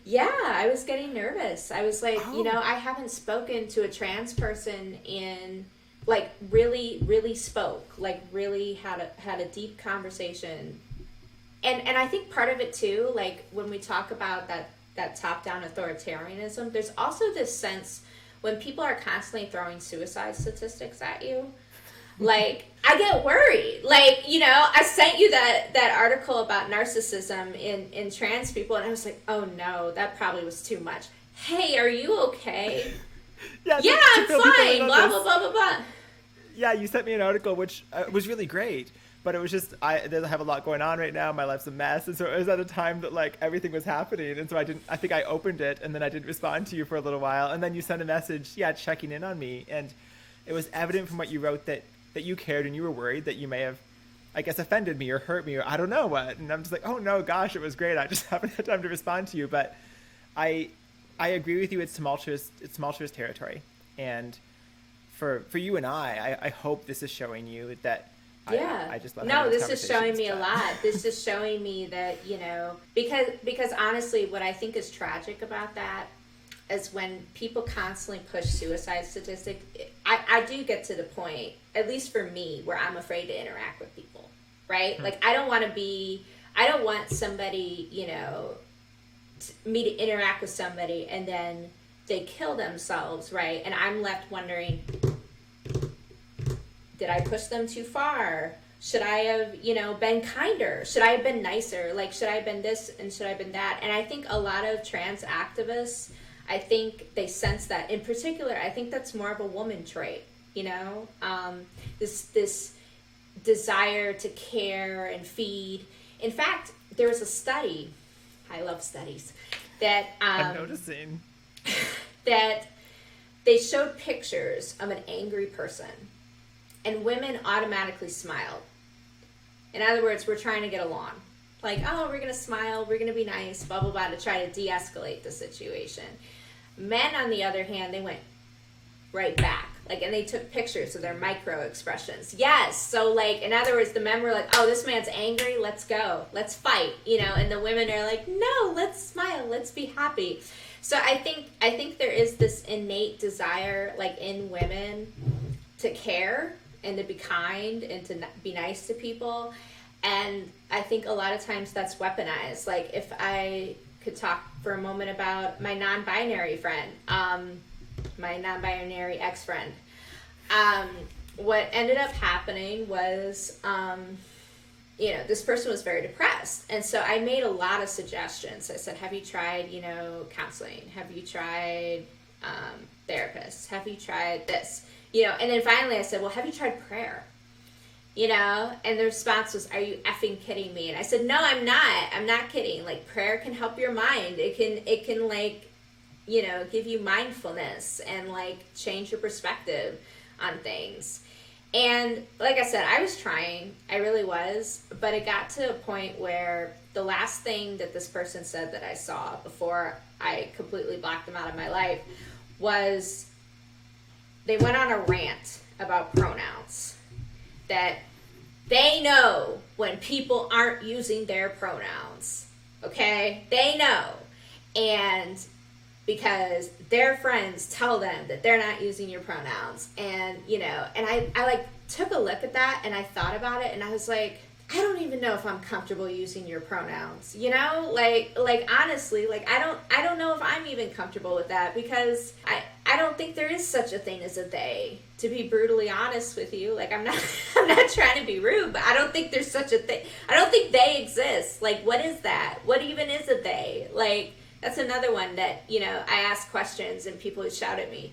yeah, I was getting nervous. I was like, I haven't spoken to a trans person in, like, really spoke, like, really had a deep conversation. And I think part of it too, like, when we talk about that top-down authoritarianism, there's also this sense when people are constantly throwing suicide statistics at you, like, I get worried. Like, I sent you that article about narcissism in trans people, and I was like, oh no, that probably was too much. Hey, are you okay? Yeah, I'm fine, blah, blah, blah, blah, blah. Yeah, you sent me an article, which was really great, but it was just, I have a lot going on right now. My life's a mess. And so it was at a time that, like, everything was happening. And so I think I opened it, and then I didn't respond to you for a little while. And then you sent a message, checking in on me. And it was evident from what you wrote that that you cared and you were worried that you may have, I guess, offended me or hurt me or I don't know what. And I'm just like, oh no, gosh, it was great. I just haven't had time to respond to you. But I agree with you. It's tumultuous territory. And for you and I hope this is showing you that I just love no, this is showing me a lot. This is showing me that, because honestly, what I think is tragic about that is when people constantly push suicide statistics, I do get to the point, at least for me, where I'm afraid to interact with people, right? Like, I don't want somebody, me to interact with somebody and then they kill themselves, right? And I'm left wondering, did I push them too far? Should I have, been kinder? Should I have been nicer? Like, should I have been this and should I have been that? And I think a lot of trans activists, I think they sense that. In particular, I think that's more of a woman trait, this desire to care and feed. In fact, there was a study, I love studies, that I'm noticing that they showed pictures of an angry person and women automatically smiled. In other words, we're trying to get along. Like, oh, we're going to smile, we're going to be nice, blah, blah, blah, to try to de-escalate the situation. Men, on the other hand, they went right back. Like, and they took pictures of their micro expressions. Yes. So, like, in other words, the men were like, oh, this man's angry, let's go, let's fight, and the women are like, no, let's smile, let's be happy. So I think there is this innate desire, like, in women to care and to be kind and to be nice to people. And I think a lot of times that's weaponized. Like, if I could talk for a moment about my non-binary friend, my non-binary ex-friend. What ended up happening was, this person was very depressed. And so I made a lot of suggestions. I said, have you tried, counseling? Have you tried therapists? Have you tried this? And then finally I said, well, have you tried prayer? And the response was, are you effing kidding me? And I said, no, I'm not kidding. Like, prayer can help your mind. It can like, give you mindfulness and like change your perspective on things. And like I said, I was trying, I really was, but it got to a point where the last thing that this person said that I saw before I completely blocked them out of my life was they went on a rant about pronouns. That they know when people aren't using their pronouns, okay? They know. And because their friends tell them that they're not using your pronouns. And, and I like took a look at that and I thought about it and I was like, I don't even know if I'm comfortable using your pronouns, like honestly, like I don't know if I'm even comfortable with that because I don't think there is such a thing as a they, to be brutally honest with you. Like I'm not trying to be rude, but I don't think there's such a thing. I don't think they exist. Like, what is that? What even is a they? Like, that's another one that, I ask questions and people would shout at me.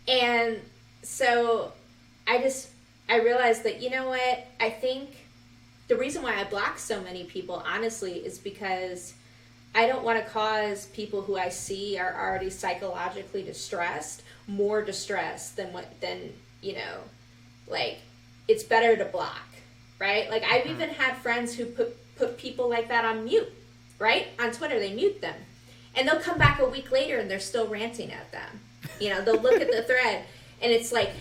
And so I realized that, I think the reason why I block so many people, honestly, is because I don't want to cause people who I see are already psychologically distressed more distressed than like, it's better to block, right? Like, I've even had friends who put people like that on mute, right? On Twitter, they mute them. And they'll come back a week later and they're still ranting at them. They'll look at the thread and it's like,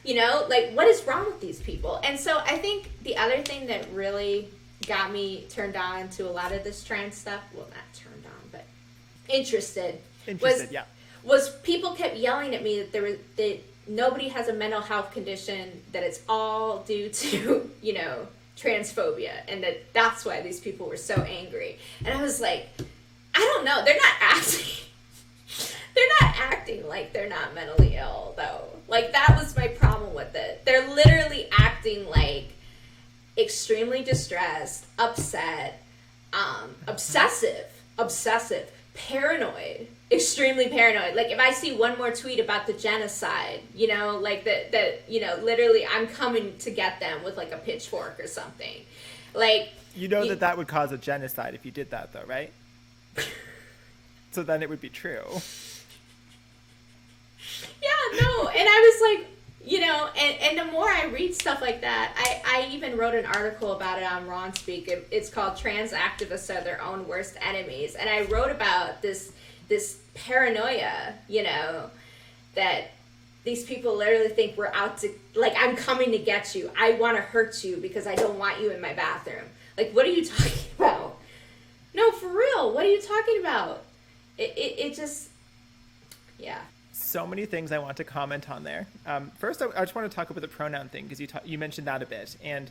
like, what is wrong with these people? And so I think the other thing that really got me turned on to a lot of this trans stuff, well, not turned on, but interested was people kept yelling at me that nobody has a mental health condition, that it's all due to, transphobia, and that's why these people were so angry. And I was like, I don't know, they're not acting like they're not mentally ill, though. Like, that was my problem with it. They're literally acting like extremely distressed, upset, obsessive, paranoid, extremely paranoid. Like, if I see one more tweet about the genocide, like that, literally I'm coming to get them with like a pitchfork or something. Like, that would cause a genocide if you did that, though, right? So then it would be true. Yeah, no. And I was like, You know, and the more I read stuff like that, I even wrote an article about it on Ron Speak. It's called Trans Activists Are Their Own Worst Enemies. And I wrote about this paranoia, you know, that these people literally think we're out to, like, I'm coming to get you. I want to hurt you because I don't want you in my bathroom. Like, what are you talking about? No, for real. What are you talking about? It just, yeah. So many things I want to comment on there. First, I just want to talk about the pronoun thing because you mentioned that a bit. And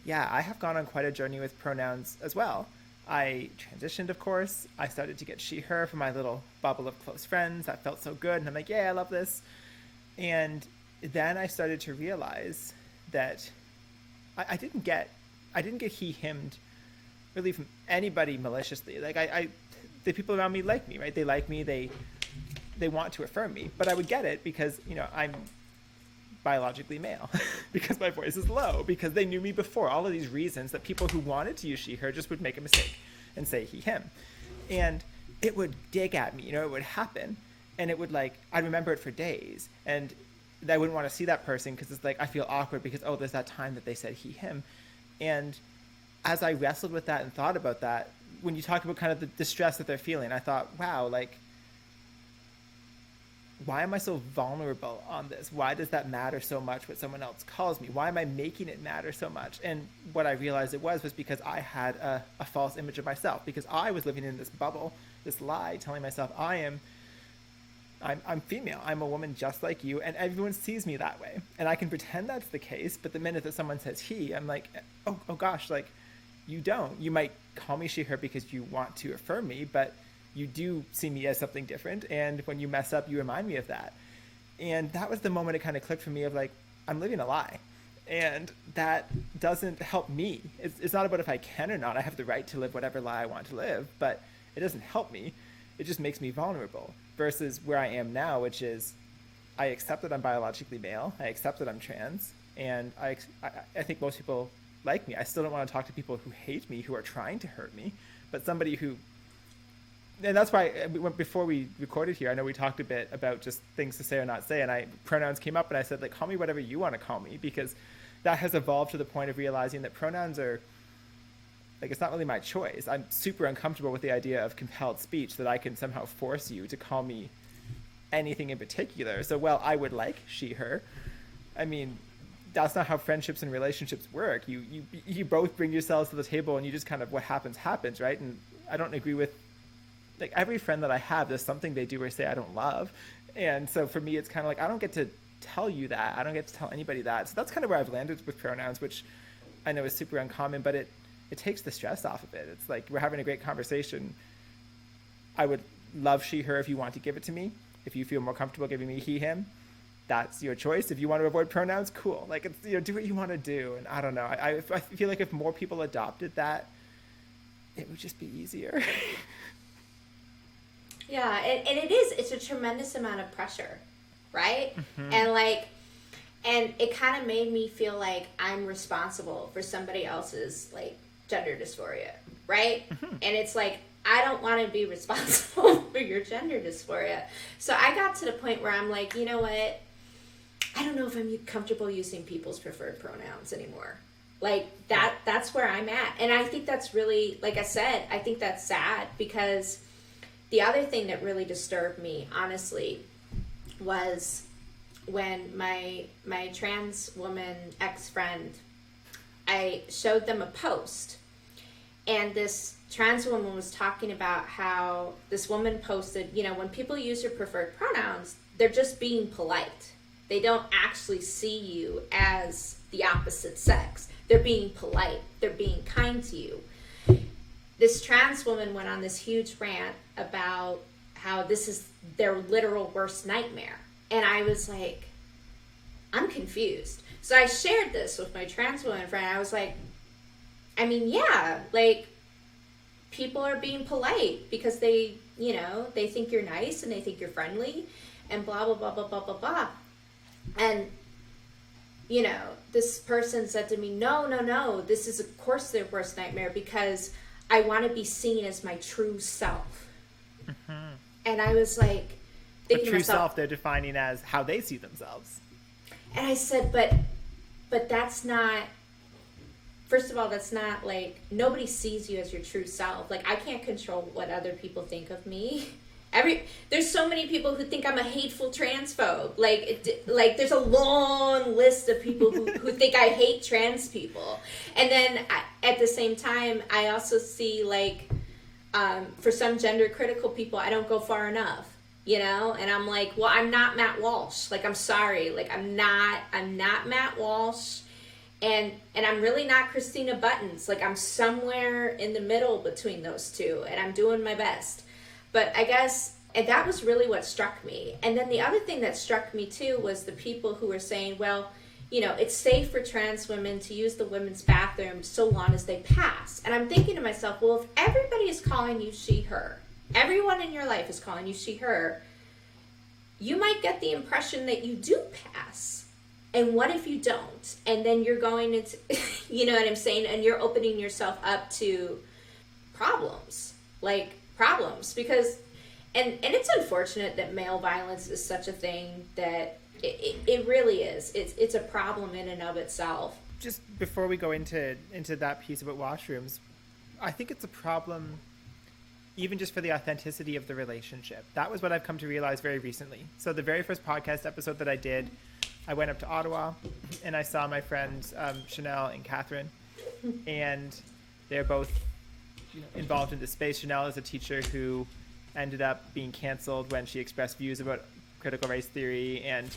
yeah, I have gone on quite a journey with pronouns as well. I transitioned, of course. I started to get she, her from my little bubble of close friends. That felt so good. And I'm like, yeah, I love this. And then I started to realize that I didn't get he, himmed really from anybody maliciously. Like the people around me like me, right? They like me. They want to affirm me, but I would get it because, you know, I'm biologically male, because my voice is low, because they knew me before. All of these reasons that people who wanted to use she, her just would make a mistake and say he, him. And it would dig at me, you know, it would happen. And it would, like, I'd remember it for days. And I wouldn't want to see that person because it's like, I feel awkward because, oh, there's that time that they said he, him. And as I wrestled with that and thought about that, when you talk about kind of the distress that they're feeling, I thought, wow, like, why am I so vulnerable on this? Why does that matter so much what someone else calls me? Why am I making it matter so much? And what I realized it was because I had a false image of myself, because I was living in this bubble, this lie, telling myself I'm female. I'm a woman just like you, and everyone sees me that way. And I can pretend that's the case, but the minute that someone says he, I'm like, oh gosh, like, you don't. You might call me she, her because you want to affirm me, but you do see me as something different, and when you mess up, you remind me of that. And that was the moment it kind of clicked for me of like, I'm living a lie, and that doesn't help me. It's not about if I can or not. I have the right to live whatever lie I want to live, but it doesn't help me. It just makes me vulnerable, versus where I am now, which is I accept that I'm biologically male, I accept that I'm trans, and I think most people like me. I still don't want to talk to people who hate me, who are trying to hurt me, but somebody who, and that's why before we recorded here, I know we talked a bit about just things to say or not say, and pronouns came up, and I said, like, call me whatever you want to call me, because that has evolved to the point of realizing that pronouns are, like, it's not really my choice. I'm super uncomfortable with the idea of compelled speech, that I can somehow force you to call me anything in particular. So, well, I would like she, her. I mean, that's not how friendships and relationships work. You both bring yourselves to the table, and you just kind of, what happens, right? And I don't agree with, like, every friend that I have, there's something they do or say I don't love. And so for me, it's kind of like, I don't get to tell you that. I don't get to tell anybody that. So that's kind of where I've landed with pronouns, which I know is super uncommon, but it takes the stress off of it. It's like, we're having a great conversation. I would love she, her if you want to give it to me. If you feel more comfortable giving me he, him, that's your choice. If you want to avoid pronouns, cool. Like, it's, you know, do what you want to do. And I don't know. I feel like if more people adopted that, it would just be easier. Yeah, and it's a tremendous amount of pressure, right? Mm-hmm. And it kind of made me feel like I'm responsible for somebody else's, like, gender dysphoria, right? Mm-hmm. And it's like, I don't want to be responsible for your gender dysphoria. So I got to the point where I'm like, you know what? I don't know if I'm comfortable using people's preferred pronouns anymore. Like, that's where I'm at. And I think that's really, like I said, I think that's sad, because the other thing that really disturbed me, honestly, was when my trans woman ex-friend, I showed them a post, and this trans woman was talking about how this woman posted, you know, when people use your preferred pronouns, they're just being polite. They don't actually see you as the opposite sex. They're being polite. They're being kind to you. This trans woman went on this huge rant about how this is their literal worst nightmare. And I was like, I'm confused. So I shared this with my trans woman friend. I was like, I mean, yeah, like, people are being polite because they, you know, they think you're nice and they think you're friendly and blah, blah, blah, blah, blah, blah, blah. And, you know, this person said to me, no, this is, of course, their worst nightmare, because I want to be seen as my true self. Mm-hmm. And I was like, thinking the true to myself, self they're defining as how they see themselves. And I said, but that's not, first of all, that's not like, nobody sees you as your true self. Like, I can't control what other people think of me. There's so many people who think I'm a hateful transphobe. Like there's a long list of people who think I hate trans people. And then at the same time, I also see like, for some gender critical people, I don't go far enough, you know? And I'm like, well, I'm not Matt Walsh. Like, I'm sorry. Like, I'm not Matt Walsh. And I'm really not Christina Buttons. Like, I'm somewhere in the middle between those two, and I'm doing my best. But I guess, and that was really what struck me. And then the other thing that struck me too was the people who were saying, well, you know, it's safe for trans women to use the women's bathroom so long as they pass. And I'm thinking to myself, well, if everybody is calling you she, her, everyone in your life is calling you she, her, you might get the impression that you do pass. And what if you don't? And then you're going into, you know what I'm saying? And you're opening yourself up to problems. Because, and it's unfortunate that male violence is such a thing that it really is. It's a problem in and of itself. Just before we go into that piece about washrooms, I think it's a problem even just for the authenticity of the relationship. That was what I've come to realize very recently. So the very first podcast episode that I did, I went up to Ottawa and I saw my friends Chanel and Catherine, and they're both involved in this space. Chanel is a teacher who ended up being canceled when she expressed views about critical race theory and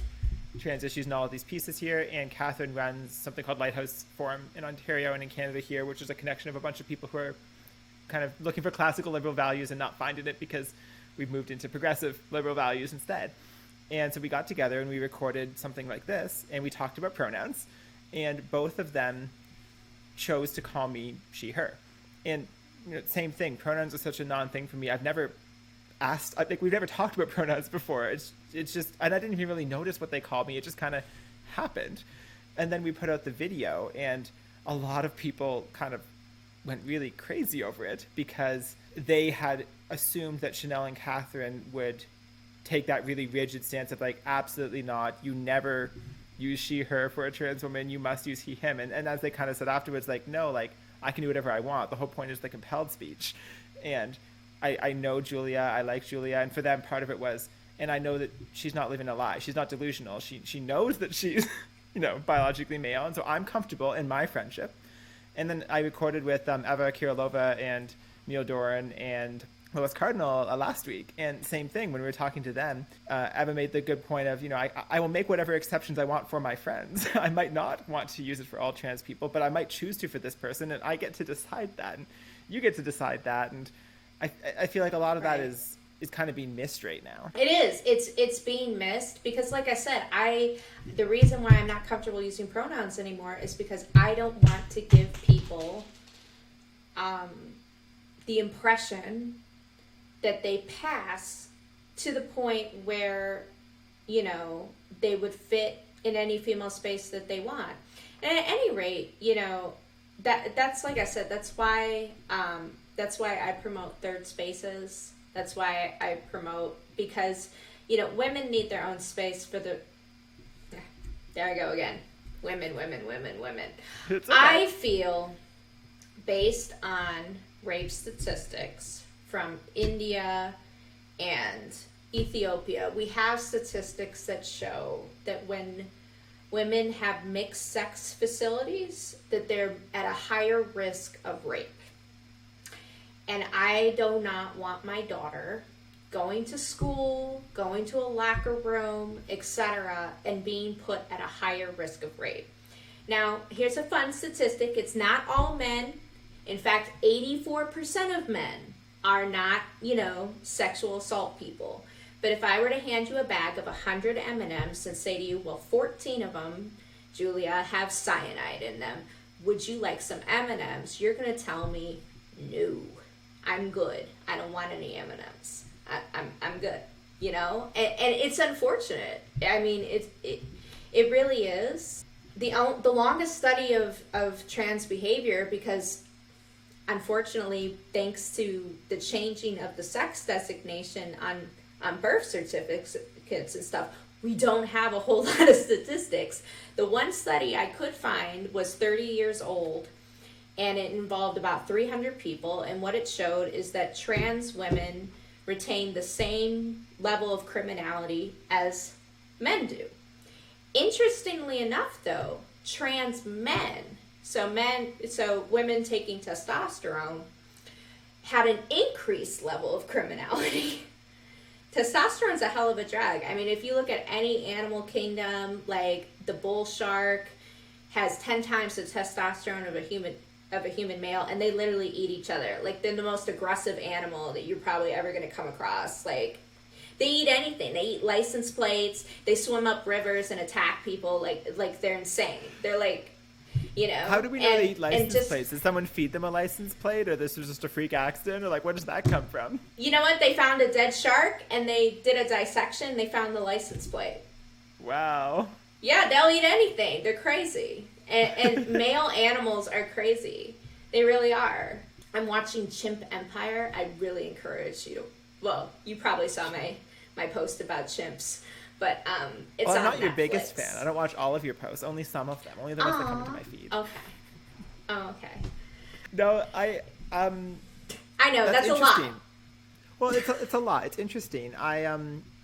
trans issues and all of these pieces here. And Catherine runs something called Lighthouse Forum in Ontario and in Canada here, which is a connection of a bunch of people who are kind of looking for classical liberal values and not finding it because we've moved into progressive liberal values instead. And so we got together and we recorded something like this, and we talked about pronouns, and both of them chose to call me she, her. And same thing, pronouns are such a non-thing for me. I've never asked, we've never talked about pronouns before. It's just, and I didn't even really notice what they called me. It just kind of happened. And then we put out the video, and a lot of people kind of went really crazy over it because they had assumed that Chanel and Catherine would take that really rigid stance of like, absolutely not. You never use she, her for a trans woman. You must use he, him. And as they kind of said afterwards, like, no, like, I can do whatever I want. The whole point is the compelled speech. And I know Julia, I like Julia. And for them, part of it was, and I know that she's not living a lie. She's not delusional. She knows that she's, biologically male. And so I'm comfortable in my friendship. And then I recorded with Eva Kirilova and Neil Doran and Lois Cardinal last week. And same thing, when we were talking to them, Eva made the good point of, I will make whatever exceptions I want for my friends. I might not want to use it for all trans people, but I might choose to for this person, and I get to decide that, and you get to decide that. And I feel like a lot of that is kind of being missed right now. It is. It's being missed because, like I said, the reason why I'm not comfortable using pronouns anymore is because I don't want to give people the impression that they pass to the point where, they would fit in any female space that they want. And at any rate, that's like I said, that's why I promote third spaces. That's why I promote, because, women need their own space for there I go again. Women. It's okay. I feel, based on rape statistics from India and Ethiopia, we have statistics that show that when women have mixed sex facilities, that they're at a higher risk of rape. And I do not want my daughter going to school, going to a locker room, etc., and being put at a higher risk of rape. Now, here's a fun statistic. It's not all men. In fact, 84% of men are not, sexual assault people. But if I were to hand you a bag of 100 M&Ms and say to you, well, 14 of them, Julia, have cyanide in them. Would you like some M&Ms? You're going to tell me, no, I'm good. I don't want any M&Ms. I'm good, And it's unfortunate. I mean, it really is. The longest study of trans behavior, because unfortunately, thanks to the changing of the sex designation on birth certificates and stuff, we don't have a whole lot of statistics. The one study I could find was 30 years old, and it involved about 300 people, and what it showed is that trans women retain the same level of criminality as men do. Interestingly enough, though, trans men, so women taking testosterone, had an increased level of criminality. Testosterone's a hell of a drug. I mean, if you look at any animal kingdom, like the bull shark has 10 times the testosterone of a human male, and they literally eat each other. Like, they're the most aggressive animal that you're probably ever going to come across. Like, they eat anything. They eat license plates. They swim up rivers and attack people. Like they're insane. They're like, you know. How do we know they eat license plates? Did someone feed them a license plate, or this was just a freak accident, or like, where does that come from? You know what? They found a dead shark, and they did a dissection. They found the license plate. Wow. Yeah, they'll eat anything. They're crazy. And male animals are crazy. They really are. I'm watching Chimp Empire. I really encourage you to, well, you probably saw my post about chimps, but it's on I'm not Netflix. Your biggest fan. I don't watch all of your posts, only some of them, only the ones that come into my feed. Okay. Oh, okay. No, I know, that's a lot. Well, it's a lot. It's interesting.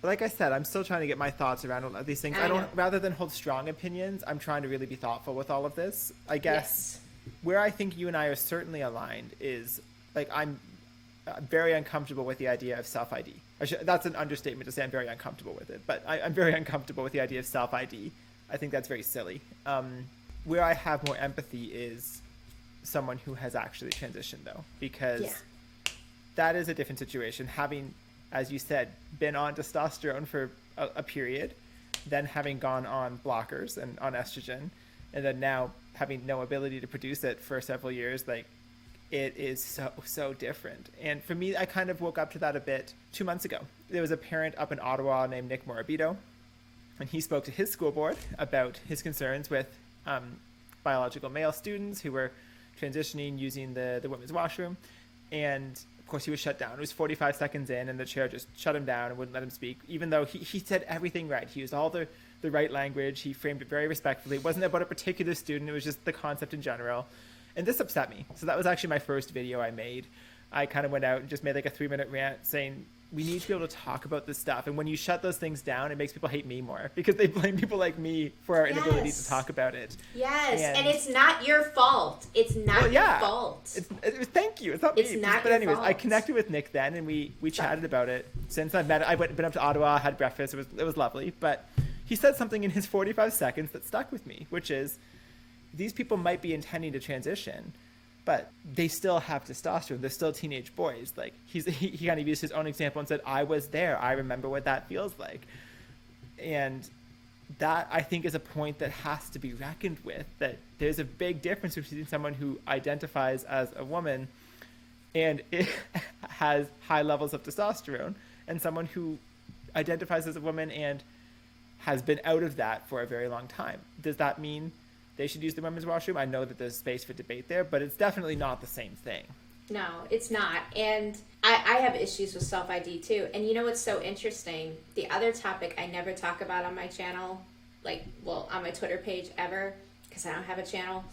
Like I said, I'm still trying to get my thoughts around all of these things. Rather than hold strong opinions, I'm trying to really be thoughtful with all of this. I guess where I think you and I are certainly aligned is, like, I'm very uncomfortable with the idea of self-ID. That's an understatement to say I'm very uncomfortable with it, but I'm very uncomfortable with the idea of self-ID. I think that's very silly. Where I have more empathy is someone who has actually transitioned, though, because that is a different situation. Having, as you said, been on testosterone for a period, then having gone on blockers and on estrogen, and then now having no ability to produce it for several years, like, it is so different. And for me, I kind of woke up to that a bit 2 months ago. There was a parent up in Ottawa named Nick Morabito, and he spoke to his school board about his concerns with biological male students who were transitioning using the women's washroom. And of course, he was shut down. It was 45 seconds in, and the chair just shut him down and wouldn't let him speak, even though he said everything right. He used all the right language. He framed it very respectfully. It wasn't about a particular student. It was just the concept in general. And this upset me. So that was actually my first video I made. I kind of went out and just made like a 3-minute rant saying, we need to be able to talk about this stuff. And when you shut those things down, it makes people hate me more because they blame people like me for our inability to talk about it. Yes, and it's not your fault. It's not your fault. Thank you. It's not me. It's not but your anyways, fault. I connected with Nick then, and we chatted about it. Since I've met, I've been up to Ottawa, had breakfast. It was lovely. But he said something in his 45 seconds that stuck with me, which is, these people might be intending to transition, but they still have testosterone. They're still teenage boys. Like, he kind of used his own example and said, I was there. I remember what that feels like. And that, I think, is a point that has to be reckoned with, that there's a big difference between someone who identifies as a woman and it has high levels of testosterone and someone who identifies as a woman and has been out of that for a very long time. Does that mean they should use the women's washroom? I know that there's space for debate there, but it's definitely not the same thing. No, it's not. And I have issues with self-ID too. And you know what's so interesting? The other topic I never talk about on my channel, on my Twitter page ever, because I don't have a channel,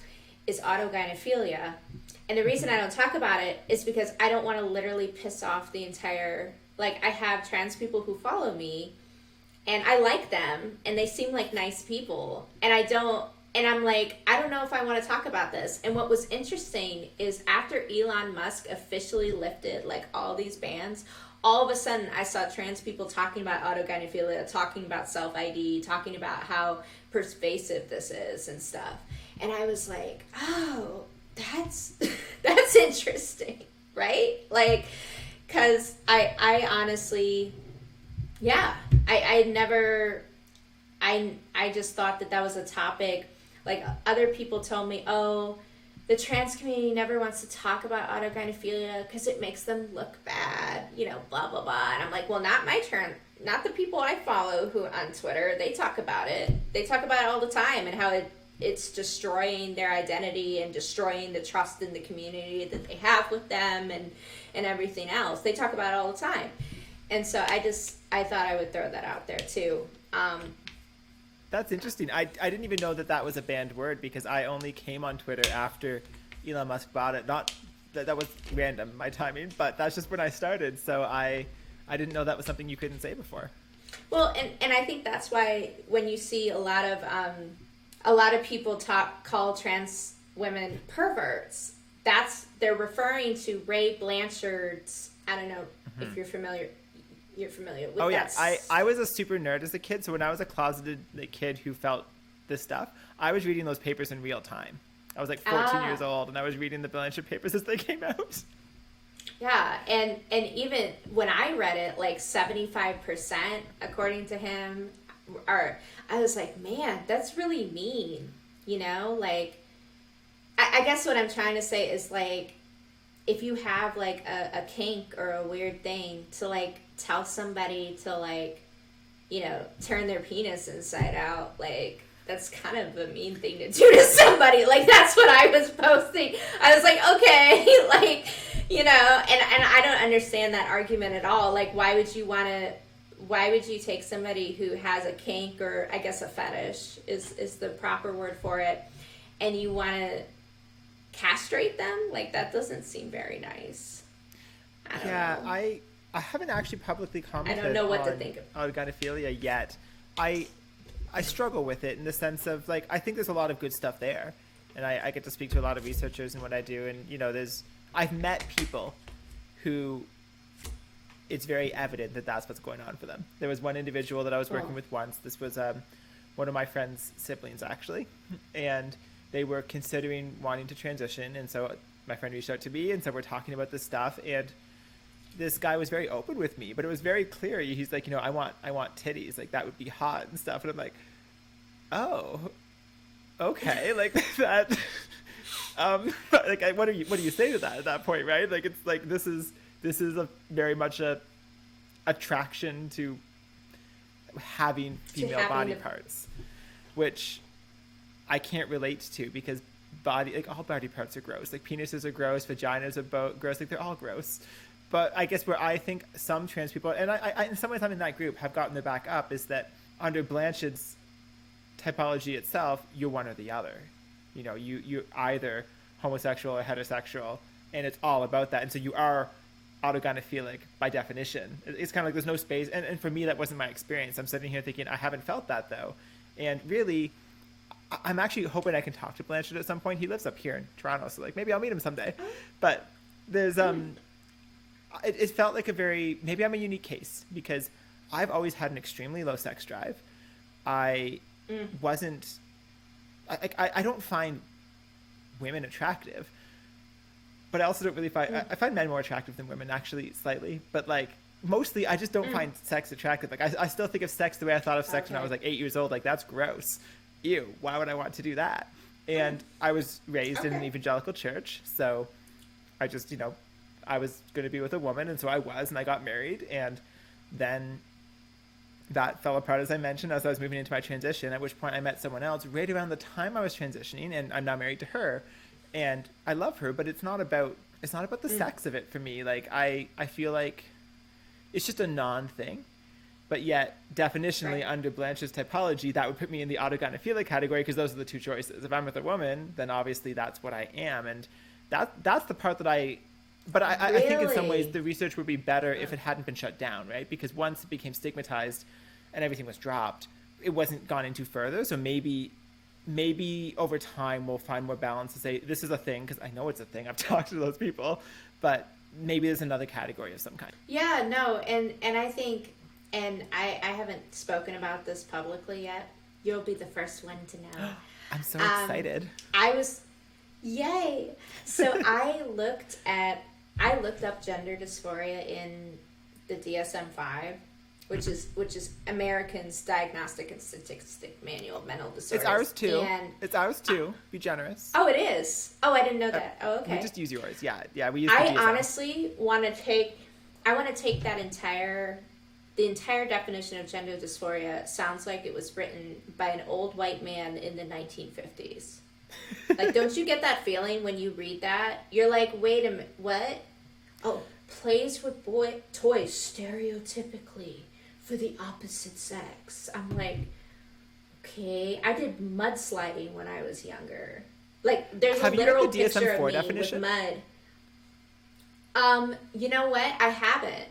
is autogynephilia. And the reason I don't talk about it is because I don't want to literally piss off the entire, I have trans people who follow me, and I like them, and they seem like nice people, and I'm like, I don't know if I want to talk about this. And what was interesting is after Elon Musk officially lifted all these bans, all of a sudden I saw trans people talking about autogynephilia, talking about self-ID, talking about how pervasive this is and stuff. And I was like, oh, that's interesting, right? Because I honestly, I just thought that was a topic. Other people told me, oh, the trans community never wants to talk about autogynephilia because it makes them look bad, blah, blah, blah. And I'm like, well, not the people I follow who on Twitter, they talk about it. They talk about it all the time and how it's destroying their identity and destroying the trust in the community that they have with them and everything else. They talk about it all the time. And so I thought I would throw that out there too. That's interesting. I didn't even know that that was a banned word because I only came on Twitter after Elon Musk bought it. Not that was random, my timing, but that's just when I started. So I didn't know that was something you couldn't say before. Well, and I think that's why when you see a lot of people call trans women perverts, they're referring to Ray Blanchard's. I don't know if you're familiar. You're familiar with that. Oh yeah, I was a super nerd as a kid, so when I was a closeted kid who felt this stuff, I was reading those papers in real time. I was like 14 years old, and I was reading the Blanchard papers as they came out. Yeah, and even when I read it, like 75%, according to him, I was like, man, that's really mean, you know? Like, I guess what I'm trying to say is, like, if you have, like, a kink or a weird thing, to, like, tell somebody to, like, you know, turn their penis inside out, like, that's kind of a mean thing to do to somebody. Like, that's what I was posting. I was like, okay, like, you know, and I don't understand that argument at all. Like, why would you take somebody who has a kink, or I guess a fetish is the proper word for it, and you want to castrate them? Like, that doesn't seem very nice. I don't know. I haven't actually publicly commented I don't know what to think of autogynephilia yet. I struggle with it in the sense of, like, I think there's a lot of good stuff there, and I get to speak to a lot of researchers in what I do, and, you know, I've met people who it's very evident that that's what's going on for them. There was one individual that I was working with once. This was one of my friend's siblings, actually, and they were considering wanting to transition, and so my friend reached out to me, and so we're talking about this stuff, and this guy was very open with me, but it was very clear. He's like, you know, I want titties, like, that would be hot and stuff, and I'm like, oh, okay, like that. Like, what do you say to that at that point, right? Like, it's like this is a very much a attraction to having female body parts, which I can't relate to, because all body parts are gross. Like, penises are gross, vaginas are gross. Like, they're all gross. But I guess where I think some trans people, and I in some ways I'm in that group, have gotten their back up, is that under Blanchard's typology itself, you're one or the other. You know, you're either homosexual or heterosexual, and it's all about that. And so you are autogynephilic by definition. It's kind of like there's no space. And for me, that wasn't my experience. I'm sitting here thinking, I haven't felt that, though. And really, I'm actually hoping I can talk to Blanchard at some point. He lives up here in Toronto, so, like, maybe I'll meet him someday. But there's it felt like maybe I'm a unique case, because I've always had an extremely low sex drive. I don't find women attractive, but I also don't really find, I find men more attractive than women, actually, slightly, but, like, mostly I just don't find sex attractive. Like, I still think of sex the way I thought of sex when I was, like, 8 years old. Like, that's gross. Ew, why would I want to do that? And I was raised in an evangelical church, so I just, you know, I was going to be with a woman, and so I was, and I got married, and then that fell apart, as I mentioned, as I was moving into my transition, at which point I met someone else right around the time I was transitioning, and I'm now married to her, and I love her, but it's not about the sex of it for me. Like, I feel like it's just a non-thing, but yet definitionally under Blanchard's typology, that would put me in the autogynephilic category, because those are the two choices. If I'm with a woman, then obviously that's what I am, and that's the part that I think in some ways the research would be better if it hadn't been shut down, right? Because once it became stigmatized and everything was dropped, it wasn't gone into further. So maybe over time we'll find more balance to say this is a thing, because I know it's a thing. I've talked to those people, but maybe there's another category of some kind. Yeah, no, and I think, and I haven't spoken about this publicly yet. You'll be the first one to know. I'm so excited. Yay! So I looked up gender dysphoria in the DSM-5, which is Americans Diagnostic and Statistic Manual of Mental Disorders. It's ours too. Be generous. Oh, it is. Oh, I didn't know that. Oh, okay. We just use yours. Yeah. We use. I honestly want to take that entire definition of gender dysphoria. Sounds like it was written by an old white man in the 1950s. Like, don't you get that feeling when you read that? You're like, wait a minute, what? Oh, plays with boy toys stereotypically for the opposite sex. I'm like, okay. I did mudsliding when I was younger. Like, there's a literal picture of me definition? With mud. You know what? I haven't.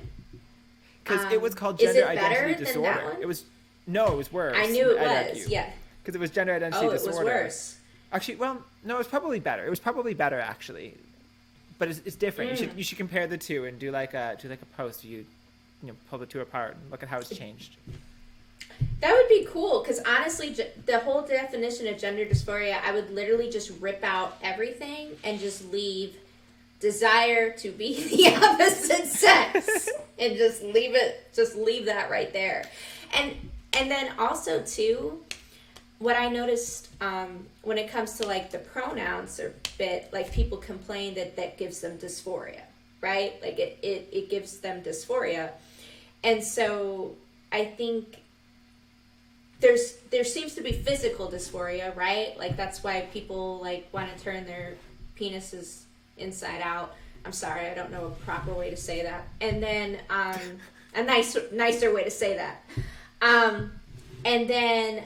Because it was called gender identity disorder. It was worse. I knew it was, yeah. Because it was gender identity disorder. Oh, it was worse. Actually, well, no, it was probably better. It was probably better, actually. But it's different. You should compare the two and do like a post. You pull the two apart and look at how it's changed. That would be cool, because honestly, the whole definition of gender dysphoria, I would literally just rip out everything and just leave desire to be the opposite sex and just leave that right there. And then also too, what I noticed when it comes to like the pronouns or bit, like people complain that gives them dysphoria, right? Like it gives them dysphoria. And so I think there seems to be physical dysphoria, right? Like that's why people like want to turn their penises inside out. I'm sorry, I don't know a proper way to say that. And then a nicer way to say that. And then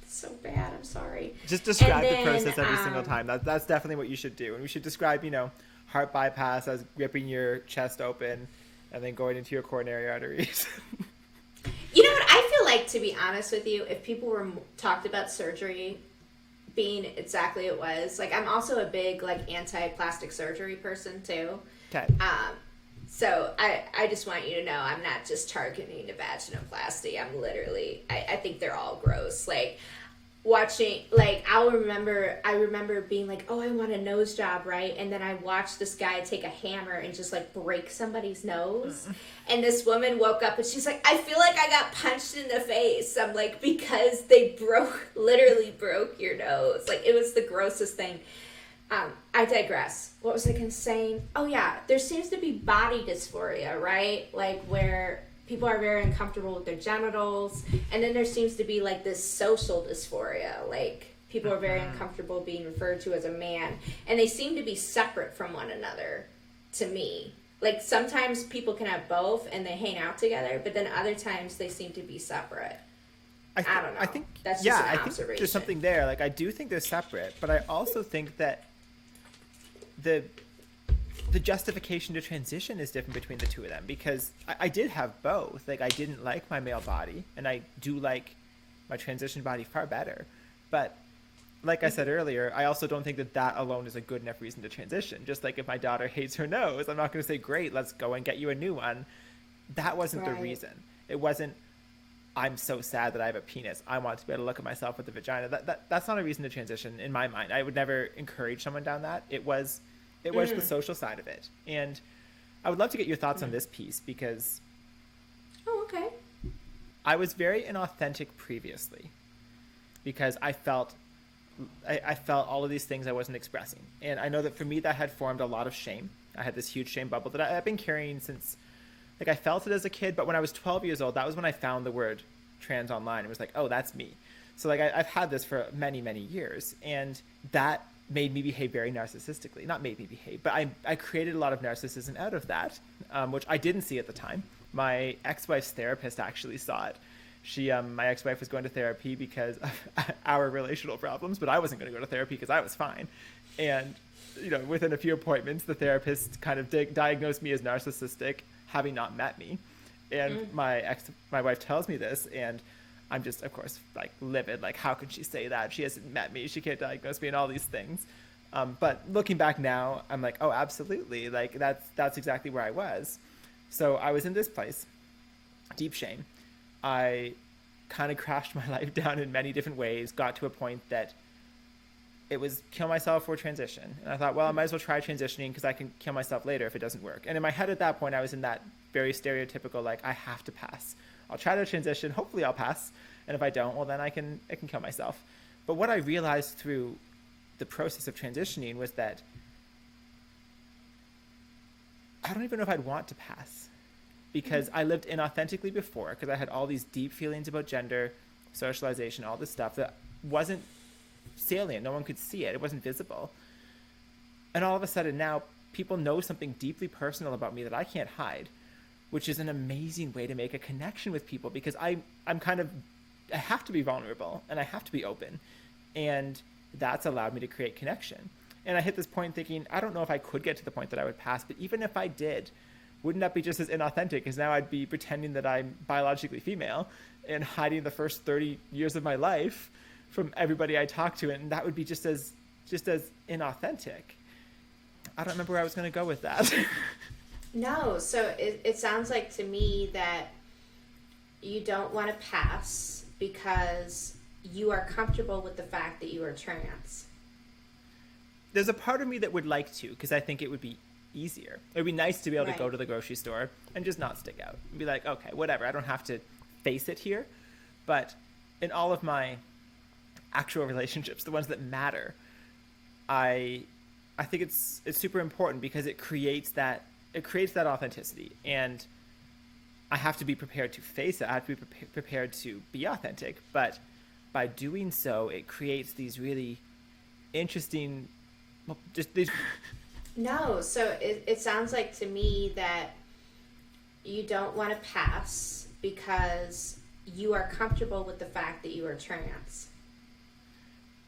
so bad, I'm sorry. Just describe the process every single time. That's definitely what you should do. And we should describe, heart bypass as ripping your chest open and then going into your coronary arteries. You know what? I feel like, to be honest with you, if people talked about surgery being exactly it was, like, I'm also a big, like, anti-plastic surgery person, too. Okay. So I just want you to know I'm not just targeting a vaginoplasty. I'm literally, I think they're all gross. Like, watching, like, I remember being like, oh, I want a nose job, right? And then I watched this guy take a hammer and just like break somebody's nose. And this woman woke up and she's like, I feel like I got punched in the face. I'm like, because they literally broke your nose. Like, it was the grossest thing. I digress. What was I going to say? Oh yeah, there seems to be body dysphoria, right? Like where people are very uncomfortable with their genitals, and then there seems to be like this social dysphoria, like people are very uncomfortable being referred to as a man, and they seem to be separate from one another to me. Like sometimes people can have both and they hang out together, but then other times they seem to be separate. I don't know. I think that's just an I observation. think there's something there. Like I do think they're separate, but I also think that the justification to transition is different between the two of them, because I did have both. Like I didn't like my male body, and I do like my transition body far better. But like I said earlier, I also don't think that alone is a good enough reason to transition. Just like if my daughter hates her nose, I'm not going to say, great, let's go and get you a new one. That wasn't the reason. It wasn't, I'm so sad that I have a penis, I want to be able to look at myself with a vagina. That's not a reason to transition in my mind. I would never encourage someone down that. It was the social side of it. And I would love to get your thoughts on this piece, because okay. I was very inauthentic previously because I felt all of these things I wasn't expressing. And I know that for me that had formed a lot of shame. I had this huge shame bubble that I've been carrying since, like, I felt it as a kid, but when I was 12 years old, that was when I found the word trans online. It was like, oh, that's me. So like I've had this for many, many years, and that made me behave very narcissistically. Not made me behave, but I created a lot of narcissism out of that, which I didn't see at the time. My ex-wife's therapist actually saw it. My ex-wife was going to therapy because of our relational problems, but I wasn't going to go to therapy because I was fine. And, within a few appointments, the therapist kind of diagnosed me as narcissistic, having not met me. And my wife tells me this, and I'm just, of course, like livid. Like, how could she say that? She hasn't met me. She can't diagnose me, and all these things. But looking back now, I'm like, oh, absolutely. Like that's exactly where I was. So I was in this place, deep shame. I kind of crashed my life down in many different ways, got to a point that it was kill myself or transition. And I thought, well, I might as well try transitioning because I can kill myself later if it doesn't work. And in my head at that point, I was in that very stereotypical, like, I have to pass. I'll try to transition. Hopefully I'll pass. And if I don't, well, then I can kill myself. But what I realized through the process of transitioning was that I don't even know if I'd want to pass, because I lived inauthentically before, because I had all these deep feelings about gender, socialization, all this stuff that wasn't salient. No one could see it. It wasn't visible. And all of a sudden now people know something deeply personal about me that I can't hide. which is an amazing way to make a connection with people, because I have to be vulnerable and I have to be open, and that's allowed me to create connection. And I hit this point thinking, I don't know if I could get to the point that I would pass, but even if I did, wouldn't that be just as inauthentic? Because now I'd be pretending that I'm biologically female and hiding the first 30 years of my life from everybody I talk to, and that would be just as inauthentic. I don't remember where I was going to go with that. No, so it sounds like to me that you don't want to pass because you are comfortable with the fact that you are trans. There's a part of me that would like to, because I think it would be easier. It would be nice to be able to go to the grocery store and just not stick out and be like, okay, whatever, I don't have to face it here. But in all of my actual relationships, the ones that matter, I think it's super important, because it creates that authenticity, and I have to be prepared to face it. I have to be prepared to be authentic, but by doing so, it creates these really interesting, just these. No, so it sounds like to me that you don't want to pass because you are comfortable with the fact that you are trans.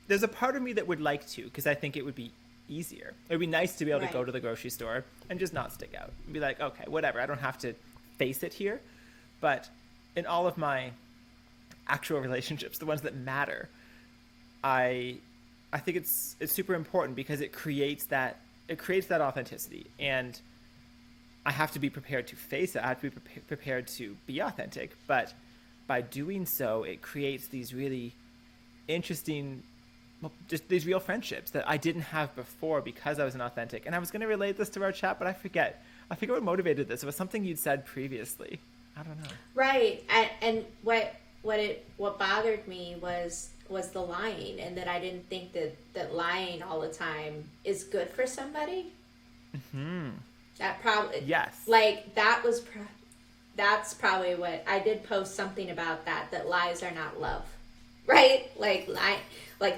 There's a part of me that would like to, because I think it would be easier. It would be nice to be able to go to the grocery store and just not stick out and be like, okay, whatever, I don't have to face it here. But in all of my actual relationships, the ones that matter, I think it's super important, because it creates that authenticity, and I have to be prepared to face it. I have to be prepared to be authentic, but by doing so, it creates these really interesting, just these real friendships that I didn't have before because I was inauthentic. And I was going to relate this to our chat, but I forget what motivated this. It was something you'd said previously. I don't know. Right. And what bothered me was the lying, and that I didn't think that lying all the time is good for somebody. Mm-hmm. That probably, yes. Like that's probably what I did post something about that lies are not love, right? Like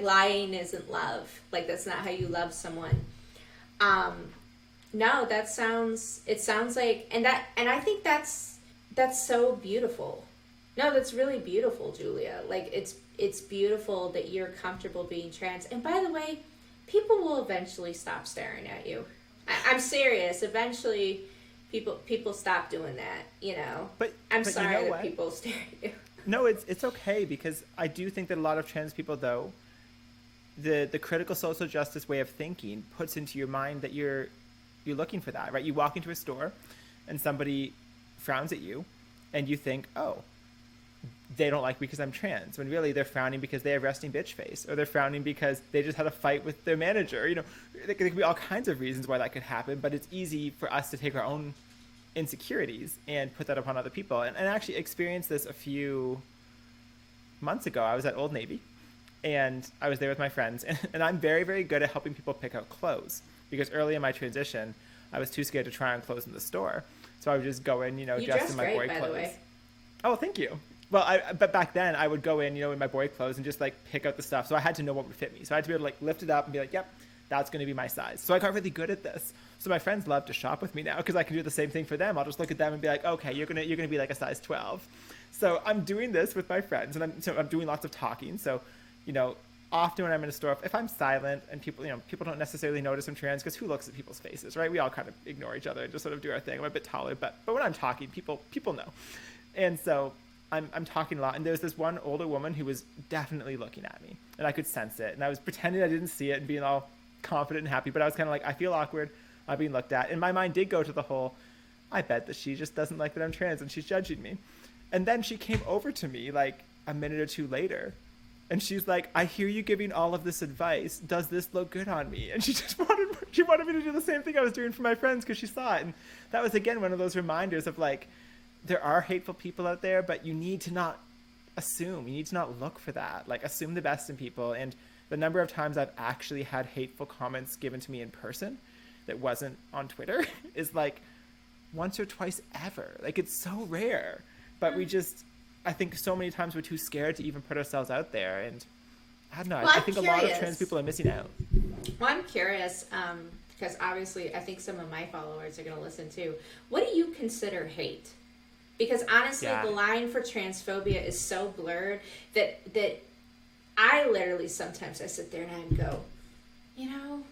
lying isn't love. Like that's not how you love someone. No, it sounds like, and I think that's so beautiful. No, that's really beautiful, Julia. Like it's beautiful that you're comfortable being trans. And by the way, people will eventually stop staring at you. I'm serious. Eventually, people stop doing that. You know. But I'm sorry that people stare at you. No, it's okay, because I do think that a lot of trans people, though, the critical social justice way of thinking puts into your mind that you're looking for that, right? You walk into a store, and somebody frowns at you, and you think, oh, they don't like me because I'm trans, when really they're frowning because they have resting bitch face, or they're frowning because they just had a fight with their manager. You know, there could be all kinds of reasons why that could happen, but it's easy for us to take our own insecurities and put that upon other people. And I actually experienced this a few months ago. I was at Old Navy, and I was there with my friends, and I'm very, very good at helping people pick out clothes, because early in my transition, I was too scared to try on clothes in the store. So I would just go in, dressed in my boy clothes. By the way. Oh, thank you. Well, but back then I would go in, in my boy clothes and just like pick out the stuff. So I had to know what would fit me. So I had to be able to like lift it up and be like, yep, that's going to be my size. So I got really good at this. So my friends love to shop with me now, because I can do the same thing for them. I'll just look at them and be like, okay, you're gonna be like a size 12. So I'm doing this with my friends, and I'm doing lots of talking. So, often when I'm in a store, if I'm silent and people don't necessarily notice I'm trans, because who looks at people's faces, right? We all kind of ignore each other and just sort of do our thing. I'm a bit taller, but when I'm talking, people know. And so I'm talking a lot, and there's this one older woman who was definitely looking at me, and I could sense it, and I was pretending I didn't see it and being all confident and happy, but I was kind of like, I feel awkward, I'm being looked at, and my mind did go to the whole, I bet that she just doesn't like that I'm trans and she's judging me. And then she came over to me like a minute or two later, and she's like, I hear you giving all of this advice, does this look good on me? And she wanted me to do the same thing I was doing for my friends, because she saw it. And that was again one of those reminders of like, there are hateful people out there, but you need to not assume. You need to not look for that. Like, assume the best in people. And the number of times I've actually had hateful comments given to me in person that wasn't on Twitter is like once or twice ever. Like, it's so rare. But I think so many times we're too scared to even put ourselves out there. And I don't know. Well, I think a lot of trans people are missing out. Well, I'm curious. because obviously I think some of my followers are going to listen too. What do you consider hate? Because honestly, the line for transphobia is so blurred that I literally sometimes I sit there and I go, you know,